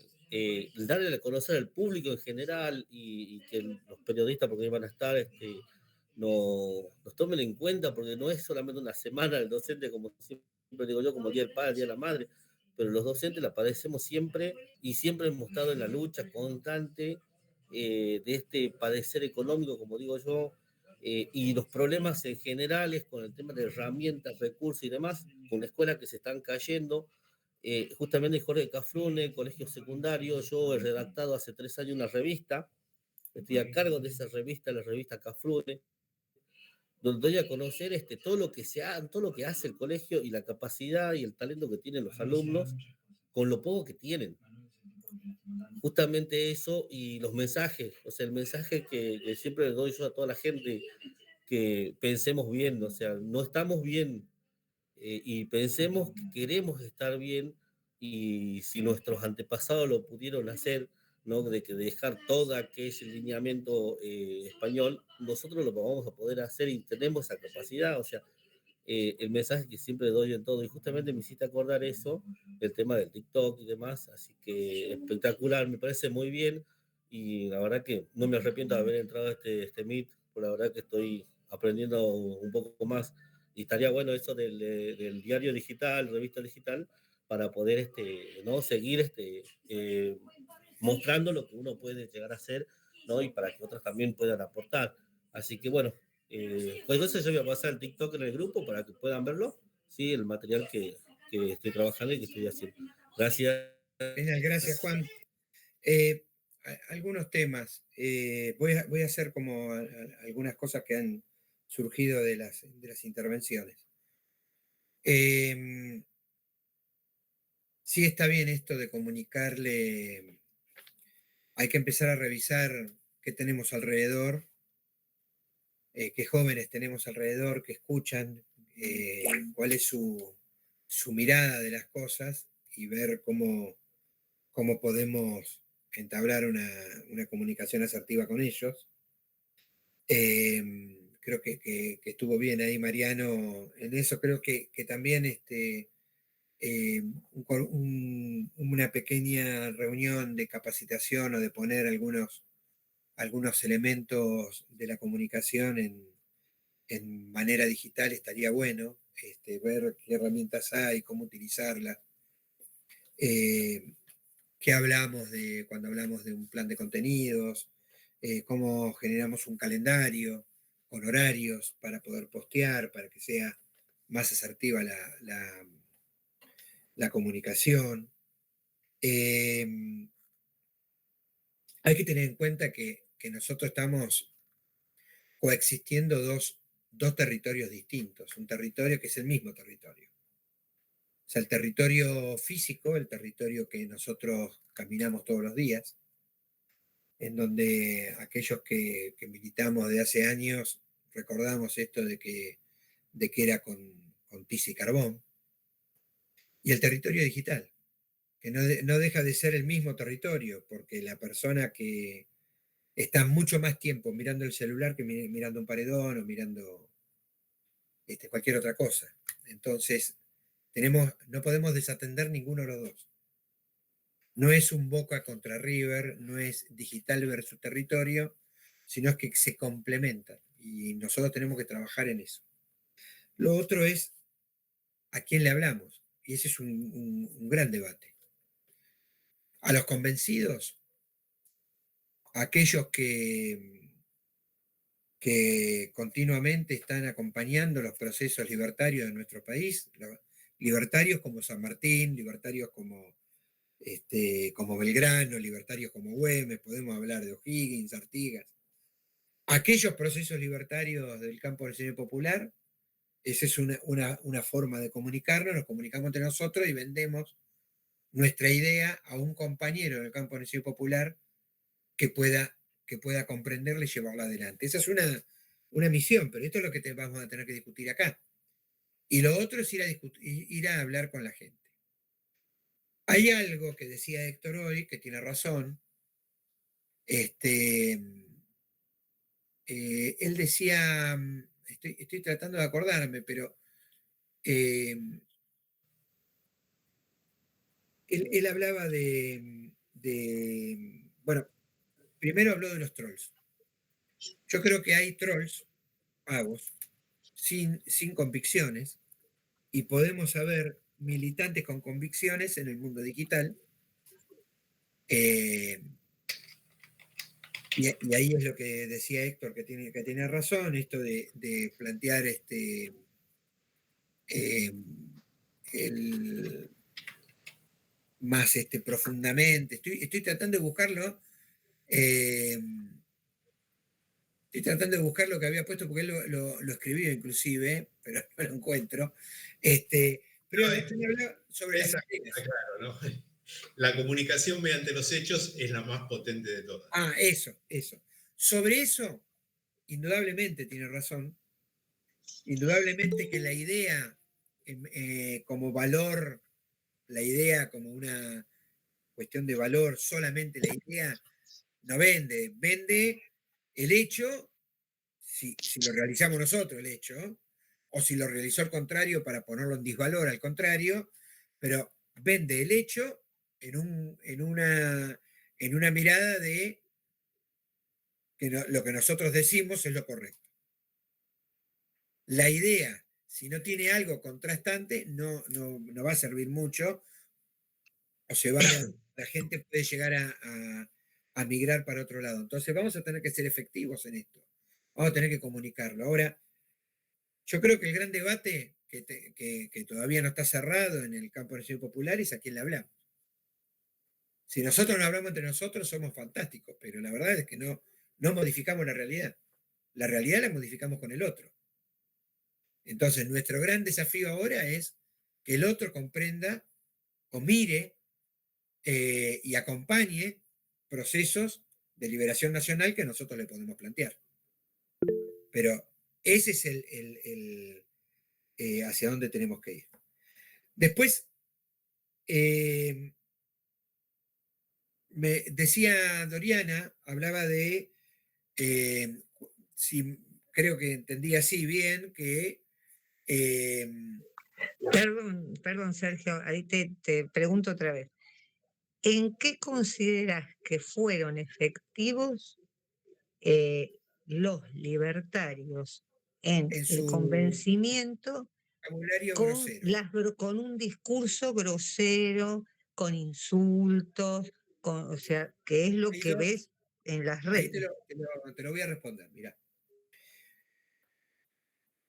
darle a conocer al público en general y que los periodistas, porque van a estar, nos tomen en cuenta, porque no es solamente una semana del docente, como siempre digo yo, como el Día del Padre, el Día de la Madre, pero los docentes la padecemos siempre y siempre hemos estado en la lucha constante de este padecer económico, como digo yo, y los problemas en generales con el tema de herramientas, recursos y demás, con escuelas que se están cayendo. Justamente Jorge Cafrune, colegio secundario, yo he redactado hace 3 años una revista, estoy a cargo de esa revista, la revista Cafrune, donde doy a conocer todo lo que todo lo que hace el colegio y la capacidad y el talento que tienen los alumnos con lo poco que tienen. Justamente eso y los mensajes, o sea, el mensaje que siempre le doy yo a toda la gente, que pensemos bien, o sea, no estamos bien y pensemos que queremos estar bien y si nuestros antepasados lo pudieron hacer, ¿no? De que dejar todo aquel lineamiento español, nosotros lo vamos a poder hacer y tenemos esa capacidad, o sea, el mensaje que siempre doy en todo y justamente me hiciste acordar eso, el tema del TikTok y demás, así que espectacular, me parece muy bien y la verdad que no me arrepiento de haber entrado a este Meet, por la verdad que estoy aprendiendo un poco más y estaría bueno eso del diario digital, revista digital, para poder ¿no? seguir mostrando lo que uno puede llegar a hacer, ¿no? Y para que otros también puedan aportar. Así que bueno, Entonces yo voy a pasar el TikTok en el grupo para que puedan verlo, sí, el material que estoy trabajando y que estoy haciendo. Gracias. Genial, gracias, Juan. Algunos temas. Voy a hacer como algunas cosas que han surgido de las intervenciones. Sí está bien esto de comunicarle. Hay que empezar a revisar qué tenemos alrededor, qué jóvenes tenemos alrededor, qué escuchan, cuál es su mirada de las cosas y ver cómo podemos entablar una comunicación asertiva con ellos. Creo que estuvo bien ahí Mariano en eso. Creo que también una pequeña reunión de capacitación o de poner algunos elementos de la comunicación en manera digital estaría bueno, ver qué herramientas hay, cómo utilizarlas. ¿Qué hablamos cuando hablamos de un plan de contenidos? ¿Cómo generamos un calendario con horarios para poder postear, para que sea más asertiva la comunicación? Hay que tener en cuenta que nosotros estamos coexistiendo dos territorios distintos, un territorio que es el mismo territorio. O sea, el territorio físico, el territorio que nosotros caminamos todos los días, en donde aquellos que militamos de hace años recordamos esto de que era con tiza y carbón, y el territorio digital, que no deja de ser el mismo territorio, porque la persona que está mucho más tiempo mirando el celular que mirando un paredón o mirando cualquier otra cosa. Entonces, no podemos desatender ninguno de los dos. No es un Boca contra River, no es digital versus territorio, sino es que se complementan y nosotros tenemos que trabajar en eso. Lo otro es a quién le hablamos, y ese es un gran debate. A los convencidos, a aquellos que continuamente están acompañando los procesos libertarios de nuestro país, libertarios como San Martín, libertarios como Belgrano, libertarios como Güemes, podemos hablar de O'Higgins, Artigas. Aquellos procesos libertarios del campo del Señor Popular, esa es una forma de comunicarnos, nos comunicamos entre nosotros y vendemos nuestra idea a un compañero del campo del Señor Popular que pueda comprenderla y llevarla adelante. Esa es una misión, pero esto es lo que vamos a tener que discutir acá. Y lo otro es ir a hablar con la gente. Hay algo que decía Héctor hoy, que tiene razón. Él decía, estoy tratando de acordarme, pero él hablaba bueno, primero habló de los trolls. Yo creo que hay trolls pagos sin convicciones y podemos haber militantes con convicciones en el mundo digital. Y ahí es lo que decía Héctor, que tiene razón, esto de plantear más profundamente. Estoy tratando de buscarlo. Estoy tratando de buscar lo que había puesto porque él lo escribió inclusive, pero no lo encuentro. Pero usted me habla sobre las ideas. Claro, ¿no? La comunicación mediante los hechos es la más potente de todas. Eso. Sobre eso, indudablemente tiene razón. Indudablemente que la idea como valor, la idea como una cuestión de valor, solamente la idea no vende el hecho, si lo realizamos nosotros el hecho, o si lo realizó al contrario para ponerlo en disvalor al contrario, pero vende el hecho en una mirada de que lo que nosotros decimos es lo correcto. La idea, si no tiene algo contrastante, no va a servir mucho, o la gente puede llegar a migrar para otro lado. Entonces vamos a tener que ser efectivos en esto. vamos a tener que comunicarlo. Ahora, yo creo que el gran debate que todavía no está cerrado en el campo de la popular es a quién le hablamos. Si nosotros no hablamos entre nosotros, somos fantásticos, pero la verdad es que no modificamos la realidad. La realidad la modificamos con el otro. Entonces, nuestro gran desafío ahora es que el otro comprenda o mire y acompañe procesos de liberación nacional que nosotros le podemos plantear. Pero ese es hacia dónde tenemos que ir. Después, me decía Doriana, hablaba de, si creo que entendí así bien, que... Perdón, Sergio, ahí te pregunto otra vez. ¿En qué consideras que fueron efectivos los libertarios en en el su convencimiento vocabulario con, grosero. con un discurso grosero, con insultos, o sea, que es lo Hay que dos, ves en las ahí redes? te lo voy a responder, mira.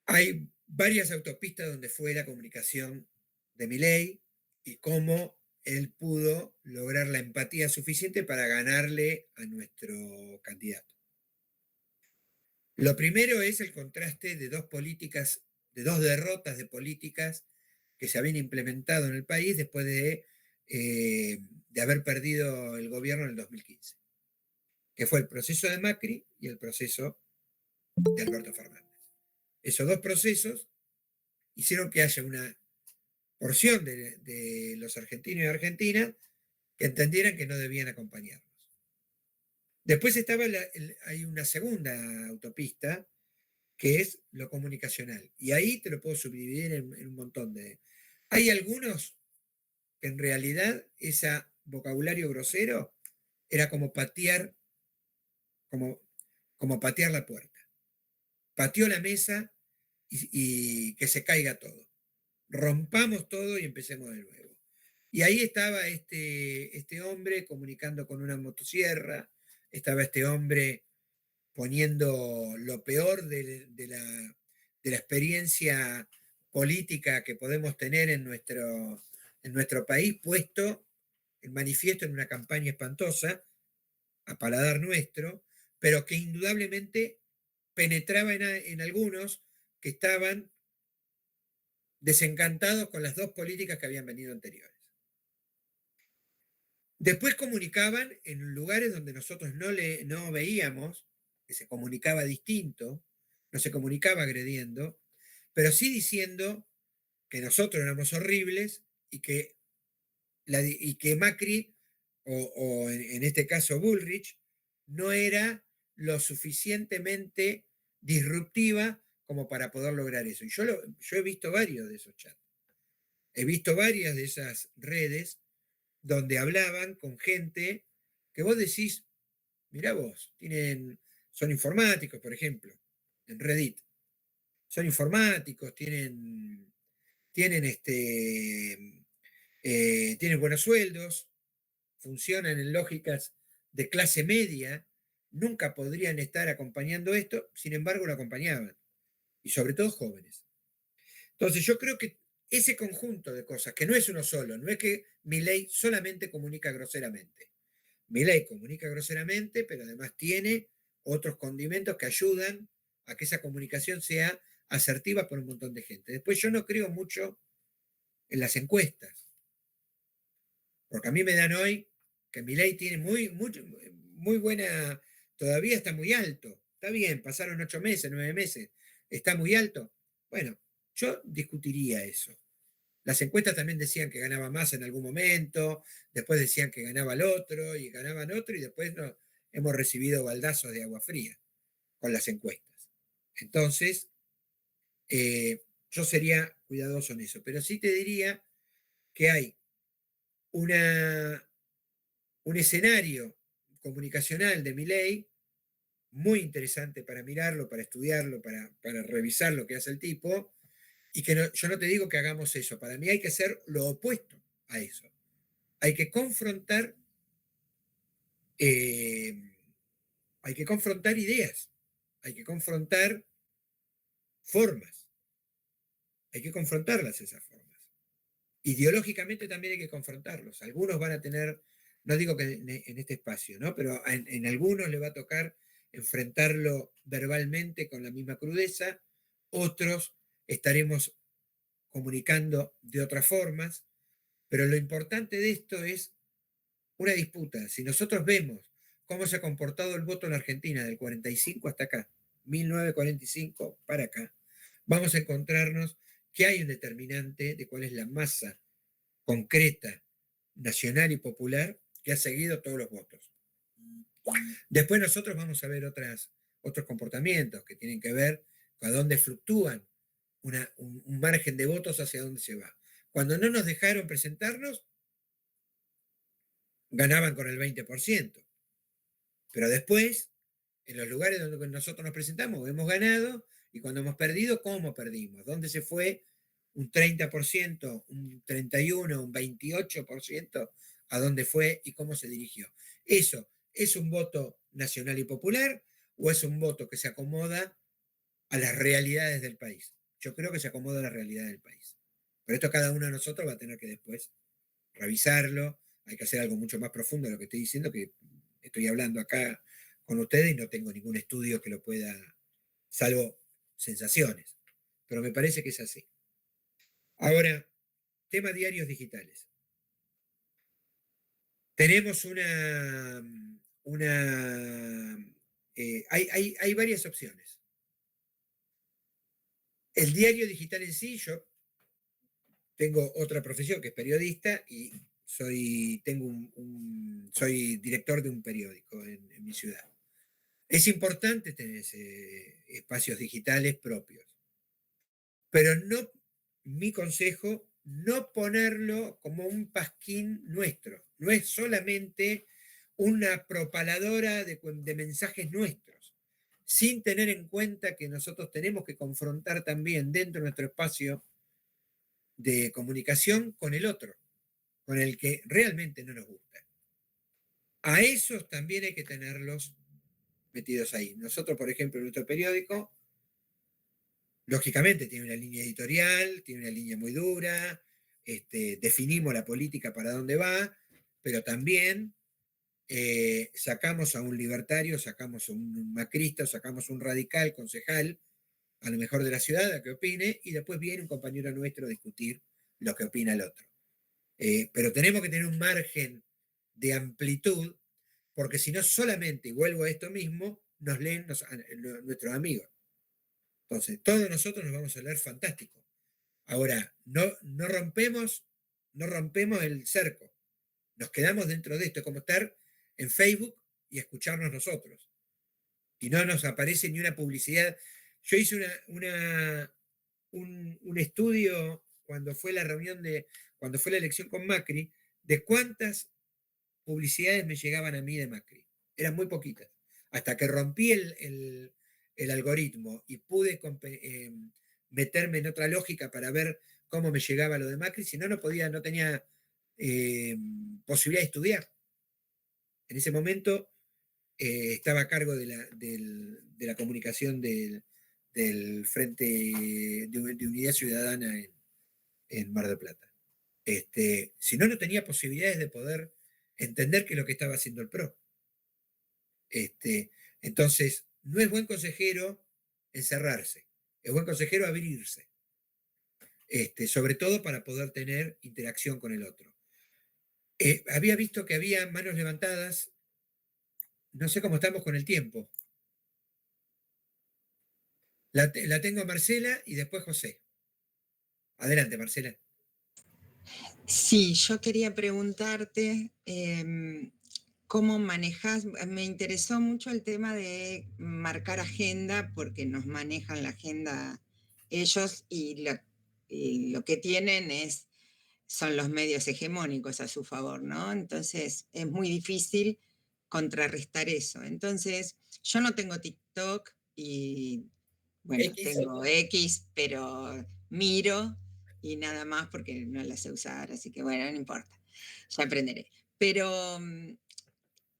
Hay varias autopistas donde fue la comunicación de Milei y cómo él pudo lograr la empatía suficiente para ganarle a nuestro candidato. Lo primero es el contraste de dos políticas, de dos derrotas de políticas que se habían implementado en el país después de haber perdido el gobierno en el 2015, que fue el proceso de Macri y el proceso de Alberto Fernández. Esos dos procesos hicieron que haya una porción de los argentinos y argentinas que entendieran que no debían acompañarnos. Después hay una segunda autopista que es lo comunicacional. Y ahí te lo puedo subdividir en un montón de... Hay algunos que en realidad ese vocabulario grosero era como, como patear la puerta. Pateó la mesa y que se caiga todo. Rompamos todo y empecemos de nuevo. Y ahí estaba este hombre comunicando con una motosierra, estaba este hombre poniendo lo peor de la experiencia política que podemos tener en nuestro país, puesto en manifiesto en una campaña espantosa, a paladar nuestro, pero que indudablemente penetraba en algunos que estaban desencantados con las dos políticas que habían venido anteriores. Después comunicaban en lugares donde nosotros no veíamos, que se comunicaba distinto, no se comunicaba agrediendo, pero sí diciendo que nosotros éramos horribles y que Macri, o en este caso Bullrich, no era lo suficientemente disruptiva como para poder lograr eso. Y yo he visto varios de esos chats. He visto varias de esas redes donde hablaban con gente que vos decís, mirá vos, son informáticos, por ejemplo, en Reddit. Son informáticos, tienen buenos sueldos, funcionan en lógicas de clase media, nunca podrían estar acompañando esto, sin embargo lo acompañaban, y sobre todo jóvenes. Entonces yo creo que ese conjunto de cosas, que no es uno solo, no es que Milei solamente comunica groseramente. Milei comunica groseramente, pero además tiene otros condimentos que ayudan a que esa comunicación sea asertiva por un montón de gente. Después yo no creo mucho en las encuestas, porque a mí me dan hoy que Milei tiene muy buena, todavía está muy alto. Está bien, pasaron 8 meses, 9 meses, está muy alto. Bueno, yo discutiría eso. Las encuestas también decían que ganaba más en algún momento, después decían que ganaba el otro, y ganaban otro, y después hemos recibido baldazos de agua fría con las encuestas. Entonces, yo sería cuidadoso en eso, pero sí te diría que hay un escenario comunicacional de Milei muy interesante para mirarlo, para estudiarlo, para revisar lo que hace el tipo, y que yo no te digo que hagamos eso, para mí hay que hacer lo opuesto a eso. Hay que confrontar ideas, hay que confrontar formas, hay que confrontarlas esas formas. Ideológicamente también hay que confrontarlos. Algunos van a tener, no digo que en este espacio, ¿no? Pero en algunos le va a tocar enfrentarlo verbalmente con la misma crudeza, otros estaremos comunicando de otras formas, pero lo importante de esto es una disputa. Si nosotros vemos cómo se ha comportado el voto en Argentina del 45 hasta acá, 1945 para acá, vamos a encontrarnos que hay un determinante de cuál es la masa concreta, nacional y popular que ha seguido todos los votos. Después nosotros vamos a ver otros comportamientos que tienen que ver con a dónde fluctúan un margen de votos hacia dónde se va. Cuando no nos dejaron presentarnos, ganaban con el 20%. Pero después, en los lugares donde nosotros nos presentamos, hemos ganado, y cuando hemos perdido, ¿cómo perdimos? ¿Dónde se fue un 30%, un 31%, un 28%? ¿A dónde fue y cómo se dirigió? ¿Eso es un voto nacional y popular o es un voto que se acomoda a las realidades del país? Yo creo que se acomoda a la realidad del país. Pero esto cada uno de nosotros va a tener que después revisarlo. Hay que hacer algo mucho más profundo de lo que estoy diciendo, que estoy hablando acá con ustedes y no tengo ningún estudio que lo pueda, salvo sensaciones. Pero me parece que es así. Ahora, tema diarios digitales. Tenemos hay varias opciones. El diario digital en sí, yo tengo otra profesión que es periodista y soy director de un periódico en mi ciudad. Es importante tener espacios digitales propios, pero no, mi consejo, no ponerlo como un pasquín nuestro. No es solamente una propaladora de mensajes nuestros, sin tener en cuenta que nosotros tenemos que confrontar también dentro de nuestro espacio de comunicación con el otro, con el que realmente no nos gusta. A esos también hay que tenerlos metidos ahí. Nosotros, por ejemplo, en nuestro periódico, lógicamente tiene una línea editorial, tiene una línea muy dura, definimos la política para dónde va, pero también sacamos a un libertario, sacamos a un macrista, sacamos a un radical, concejal, a lo mejor de la ciudad, a que opine, y después viene un compañero nuestro a discutir lo que opina el otro. Pero tenemos que tener un margen de amplitud, porque si no solamente, y vuelvo a esto mismo, nos leen nuestros amigos. Entonces, todos nosotros nos vamos a leer fantástico. Ahora, no rompemos el cerco. Nos quedamos dentro de esto, como estar en Facebook y escucharnos nosotros. Y no nos aparece ni una publicidad. Yo hice un estudio cuando fue cuando fue la elección con Macri, de cuántas publicidades me llegaban a mí de Macri. Eran muy poquitas. Hasta que rompí el algoritmo y pude meterme en otra lógica para ver cómo me llegaba lo de Macri, si no, no tenía posibilidad de estudiar. En ese momento estaba a cargo de la comunicación del Frente de Unidad Ciudadana en Mar del Plata. Si no, no tenía posibilidades de poder entender qué es lo que estaba haciendo el PRO. Entonces, no es buen consejero encerrarse, es buen consejero abrirse, sobre todo para poder tener interacción con el otro. Había visto que había manos levantadas, no sé cómo estamos con el tiempo. La tengo a Marcela y después José. Adelante, Marcela. Sí, yo quería preguntarte cómo manejas, me interesó mucho el tema de marcar agenda, porque nos manejan la agenda ellos y lo que tienen son los medios hegemónicos a su favor, ¿no? Entonces es muy difícil contrarrestar eso. Entonces, yo no tengo TikTok y, bueno, tengo X, pero miro y nada más porque no la sé usar, así que bueno, no importa, ya aprenderé. Pero,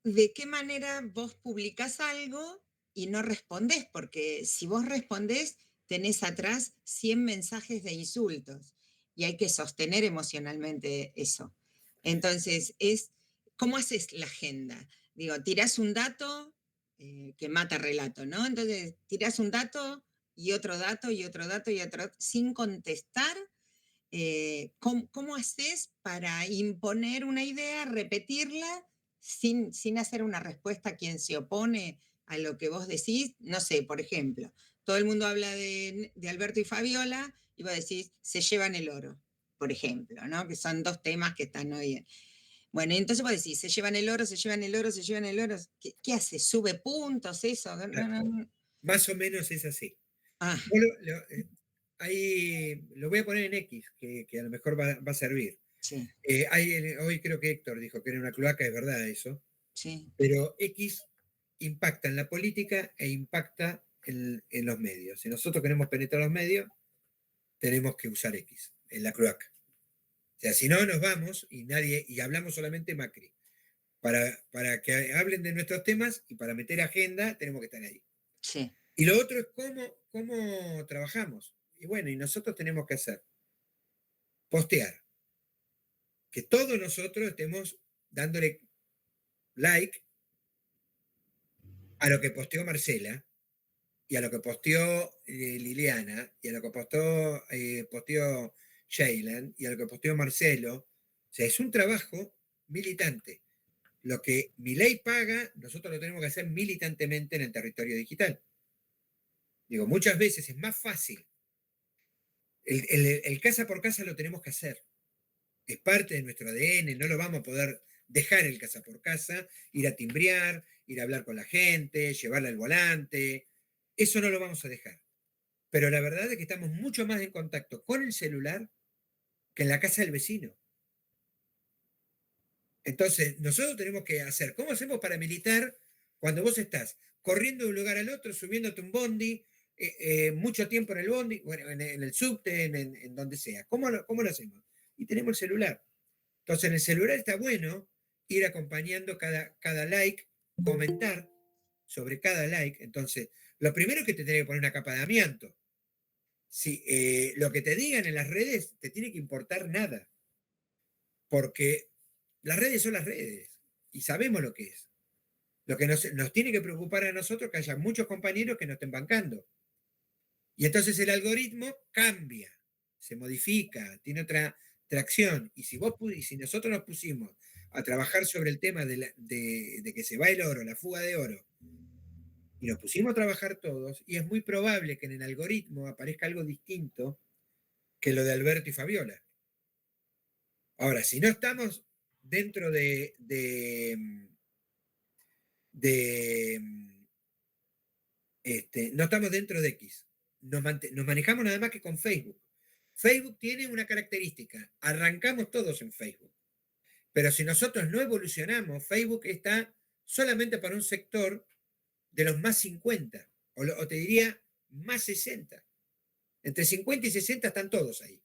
¿de qué manera vos publicás algo y no respondés, porque si vos respondés, tenés atrás 100 mensajes de insultos y hay que sostener emocionalmente eso. Entonces, ¿cómo haces la agenda? Digo, tirás un dato que mata relato, ¿no? Entonces, tirás un dato y otro dato y otro dato y otro, sin contestar. ¿Cómo haces para imponer una idea, repetirla, sin hacer una respuesta a quien se opone a lo que vos decís? No sé, por ejemplo, todo el mundo habla de Alberto y Fabiola y vos decís, se llevan el oro, por ejemplo, ¿no? Que son dos temas que están hoy. Bueno, entonces vos decís, se llevan el oro, se llevan el oro, se llevan el oro. ¿Qué hace? ¿Sube puntos eso? No. Más o menos es así. Ah, Ahí lo voy a poner en X, que a lo mejor va a servir. sí, Hoy creo que Héctor dijo que era una cloaca, es verdad eso, sí, pero X impacta en la política e impacta en los medios. Si nosotros queremos penetrar los medios, tenemos que usar X en la cloaca. O sea, si no, nos vamos y hablamos solamente Macri. Para que hablen de nuestros temas y para meter agenda, tenemos que estar ahí. sí. Y lo otro es cómo trabajamos. Y bueno, y nosotros tenemos que hacer postear, que todos nosotros estemos dándole like a lo que posteó Marcela y a lo que posteó Liliana y a lo que posteó Shailan y a lo que posteó Marcelo. O sea, es un trabajo militante. Lo que Milei paga, nosotros lo tenemos que hacer militantemente en el territorio digital. Digo, muchas veces es más fácil. El casa por casa lo tenemos que hacer. Es parte de nuestro ADN, no lo vamos a poder dejar el casa por casa, ir a timbrear, ir a hablar con la gente, llevarle al volante. Eso no lo vamos a dejar. Pero la verdad es que estamos mucho más en contacto con el celular que en la casa del vecino. Entonces, nosotros tenemos que hacer, ¿cómo hacemos para militar cuando vos estás corriendo de un lugar al otro, subiéndote un bondi, mucho tiempo en el bondi, bueno, en el subte, en donde sea? ¿Cómo lo hacemos? Y tenemos el celular. Entonces, en el celular está bueno ir acompañando cada like, comentar sobre cada like. Entonces, lo primero es que te tiene que poner una capa de amianto. Si lo que te digan en las redes te tiene que importar nada, porque las redes son las redes y sabemos lo que es. Lo que nos tiene que preocupar a nosotros es que haya muchos compañeros que nos estén bancando. Y entonces el algoritmo cambia, se modifica, tiene otra tracción. Y si nosotros nos pusimos a trabajar sobre el tema de que se va el oro, la fuga de oro, y nos pusimos a trabajar todos, y es muy probable que en el algoritmo aparezca algo distinto que lo de Alberto y Fabiola. Ahora, si no estamos dentro no estamos dentro de X, nos manejamos nada más que con Facebook. Facebook tiene una característica, arrancamos todos en Facebook, pero si nosotros no evolucionamos, Facebook está solamente para un sector de los más 50, o te diría más 60. Entre 50 y 60 están todos ahí.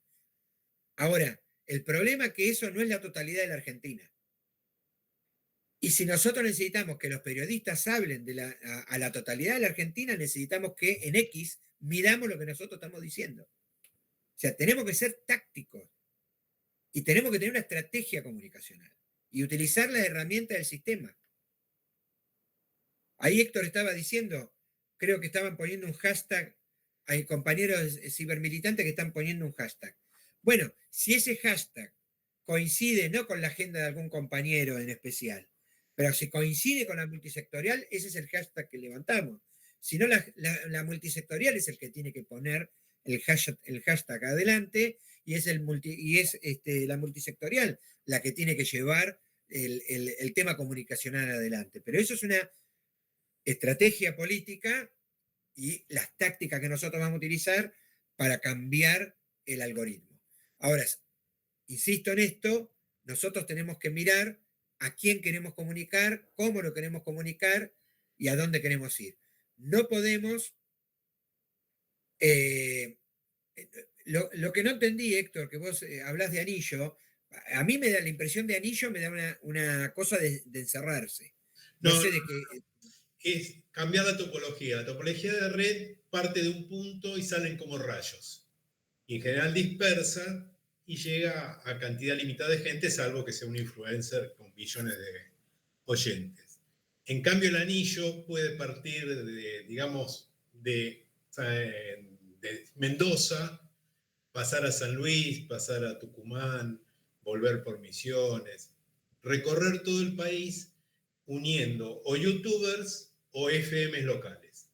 Ahora, el problema es que eso no es la totalidad de la Argentina. Y si nosotros necesitamos que los periodistas hablen a la totalidad de la Argentina, necesitamos que en X midamos lo que nosotros estamos diciendo. O sea, tenemos que ser tácticos y tenemos que tener una estrategia comunicacional y utilizar las herramientas del sistema. Ahí Héctor estaba diciendo, creo que estaban poniendo un hashtag, hay compañeros cibermilitantes que están poniendo un hashtag. Bueno, si ese hashtag coincide no con la agenda de algún compañero en especial, pero si coincide con la multisectorial, ese es el hashtag que levantamos. Si no, la multisectorial es el que tiene que poner el hashtag adelante y es la multisectorial la que tiene que llevar el tema comunicacional adelante. Pero eso es una estrategia política y las tácticas que nosotros vamos a utilizar para cambiar el algoritmo. Ahora, insisto en esto, nosotros tenemos que mirar a quién queremos comunicar, cómo lo queremos comunicar y a dónde queremos ir. No podemos... lo que no entendí, Héctor, que vos hablás de anillo, a mí me da la impresión de anillo, me da una cosa de encerrarse. No sé de qué... es cambiar la topología. La topología de red parte de un punto y salen como rayos. Y en general dispersa y llega a cantidad limitada de gente, salvo que sea un influencer con millones de oyentes. En cambio, el anillo puede partir de, digamos, de Mendoza, pasar a San Luis, pasar a Tucumán, volver por Misiones, recorrer todo el país uniendo o youtubers o FMs locales.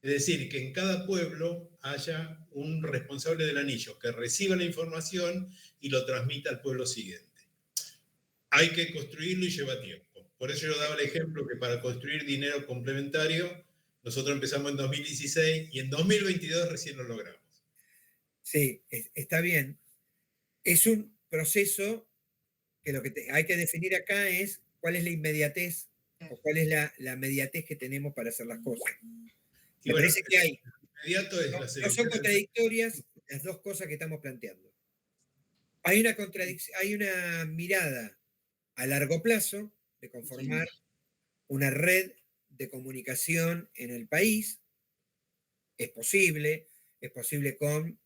Es decir, que en cada pueblo haya un responsable del anillo que reciba la información y lo transmita al pueblo siguiente. Hay que construirlo y lleva tiempo. Por eso yo daba el ejemplo que para construir dinero complementario, nosotros empezamos en 2016 y en 2022 recién lo logramos. Sí, está bien. Es un proceso que lo que hay que definir acá es cuál es la inmediatez o cuál es la mediatez que tenemos para hacer las cosas. Me parece que hay. Inmediato es la No son selección. contradictorias las dos cosas que estamos planteando. Hay una contradicción, hay una mirada a largo plazo de conformar una red de comunicación en el país. Es posible con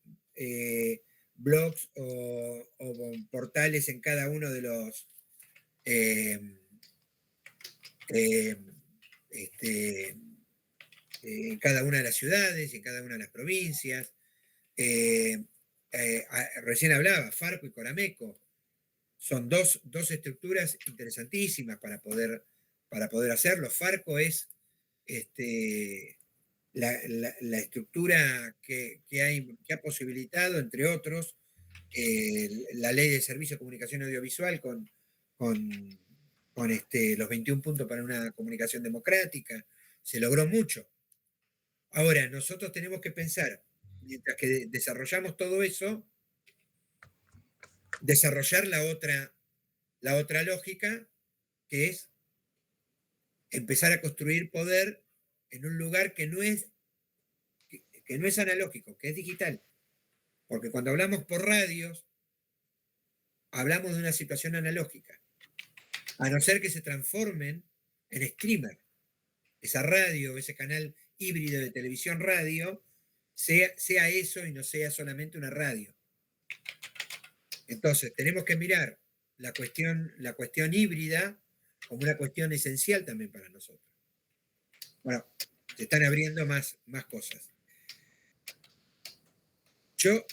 blogs o portales en cada uno de los en cada una de las ciudades y en cada una de las provincias. Recién hablaba, Farco y Corameco. Son dos estructuras interesantísimas para poder hacerlo. Farco es la estructura que ha posibilitado, entre otros, la ley de servicio de comunicación audiovisual con los 21 puntos para una comunicación democrática. Se logró mucho. Ahora, nosotros tenemos que pensar, mientras que desarrollamos todo eso, desarrollar la otra lógica, que es empezar a construir poder en un lugar que no es analógico, que es digital. Porque cuando hablamos por radios, hablamos de una situación analógica. A no ser que se transformen en streamer. Esa radio, ese canal híbrido de televisión radio, sea eso y no sea solamente una radio. Entonces, tenemos que mirar la cuestión híbrida como una cuestión esencial también para nosotros. Bueno, se están abriendo más cosas. Yo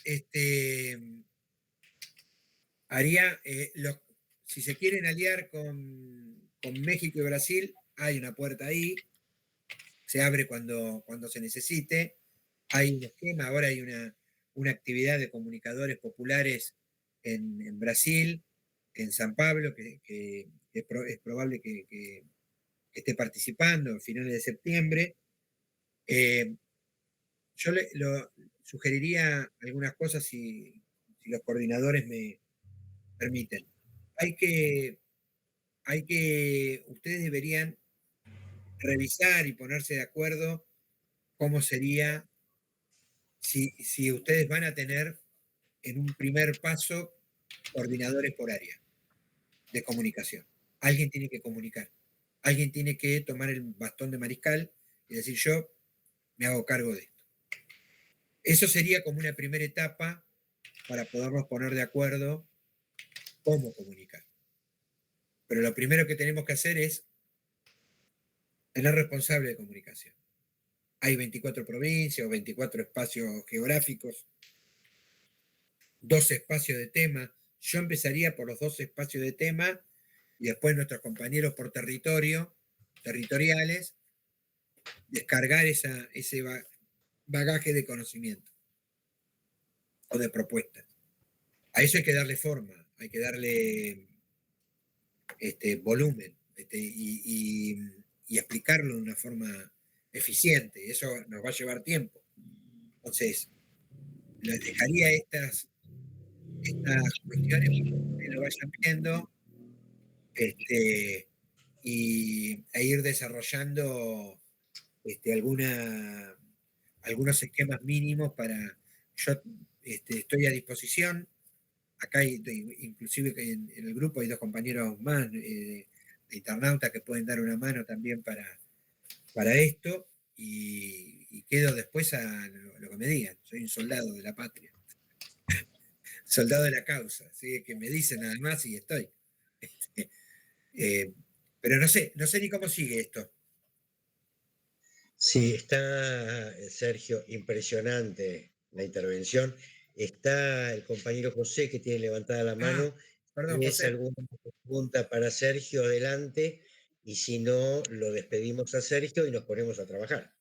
haría, si se quieren aliar con México y Brasil, hay una puerta ahí, se abre cuando se necesite, hay un esquema, ahora hay una actividad de comunicadores populares en Brasil, en San Pablo, que es probable que esté participando a finales de septiembre. Yo lo sugeriría algunas cosas si los coordinadores me permiten. Ustedes deberían revisar y ponerse de acuerdo cómo sería si ustedes van a tener en un primer paso coordinadores por área de comunicación. Alguien tiene que comunicar. Alguien tiene que tomar el bastón de mariscal y decir, yo me hago cargo de esto. Eso sería como una primera etapa para podernos poner de acuerdo cómo comunicar. Pero lo primero que tenemos que hacer es tener responsable de comunicación. Hay 24 provincias o 24 espacios geográficos, 12 espacios de tema. Yo empezaría por los 12 espacios de tema y después nuestros compañeros por territoriales, descargar ese bagaje de conocimiento o de propuestas. A eso hay que darle forma, hay que darle volumen y explicarlo de una forma eficiente. Eso nos va a llevar tiempo. Entonces, les dejaría estas cuestiones que lo vayan viendo e ir desarrollando algunos esquemas mínimos para... Yo estoy a disposición. Acá inclusive en el grupo hay 2 compañeros más de internautas que pueden dar una mano también para para esto y quedo después a lo que me digan. Soy un soldado de la patria, soldado de la causa, así que me dicen nada más y estoy. Este, pero no sé ni cómo sigue esto. Sí, está Sergio, impresionante la intervención. Está el compañero José que tiene levantada la Ah, mano. perdón, ¿Tienes José. alguna pregunta para Sergio? Adelante. Y si no, lo despedimos a Sergio y nos ponemos a trabajar.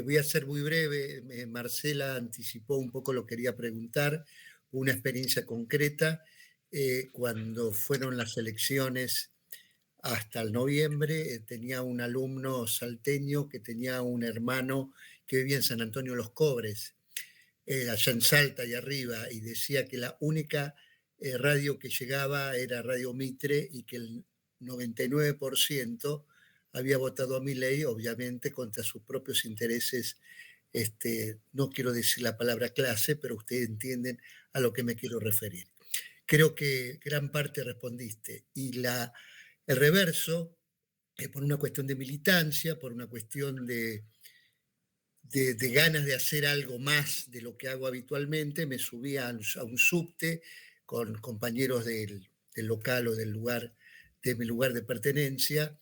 Voy a ser muy breve. Marcela anticipó un poco lo que quería preguntar. Una experiencia concreta. Cuando fueron las elecciones hasta el noviembre, tenía un alumno salteño que tenía un hermano que vivía en San Antonio de los Cobres, allá en Salta y arriba, y decía que la única radio que llegaba era Radio Mitre y que el 99% había votado a Milei, obviamente contra sus propios intereses. No quiero decir la palabra clase, pero ustedes entienden a lo que me quiero referir. Creo que gran parte respondiste. Y el reverso, por una cuestión de militancia, por una cuestión de ganas de hacer algo más de lo que hago habitualmente, me subí a un subte con compañeros del local o del lugar, de mi lugar de pertenencia,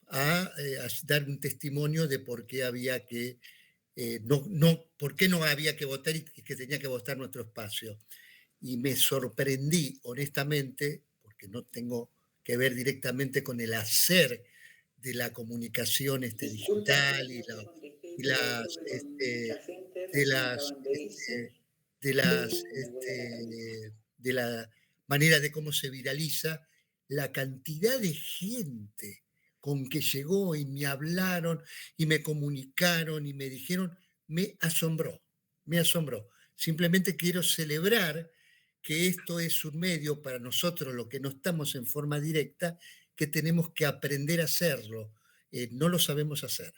a dar un testimonio de por qué había que, por qué no había que votar y que tenía que votar nuestro espacio. Y me sorprendí, honestamente, porque no tengo que ver directamente con el hacer de la comunicación digital y las, de las, de las, de la manera de cómo se viraliza, la cantidad de gente con que llegó y me hablaron y me comunicaron y me dijeron, me asombró, me asombró. Simplemente quiero celebrar que esto es un medio para nosotros, lo que no estamos en forma directa, que tenemos que aprender a hacerlo. No lo sabemos hacer,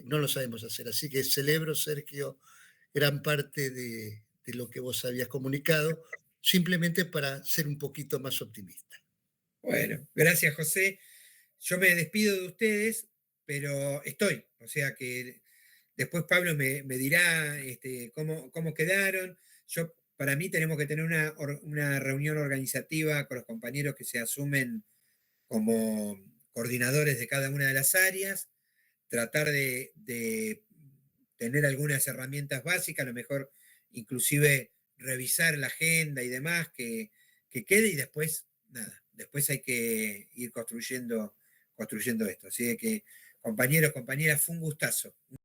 no lo sabemos hacer. Así que celebro, Sergio, gran parte de lo que vos habías comunicado, simplemente para ser un poquito más optimista. Bueno, gracias, José. Yo me despido de ustedes, pero estoy. O sea que después Pablo me dirá cómo quedaron. Para mí tenemos que tener una reunión organizativa con los compañeros que se asumen como coordinadores de cada una de las áreas, tratar de tener algunas herramientas básicas, a lo mejor inclusive revisar la agenda y demás que quede y después, nada, después hay que ir construyendo esto. Así que, compañeros, compañeras, fue un gustazo.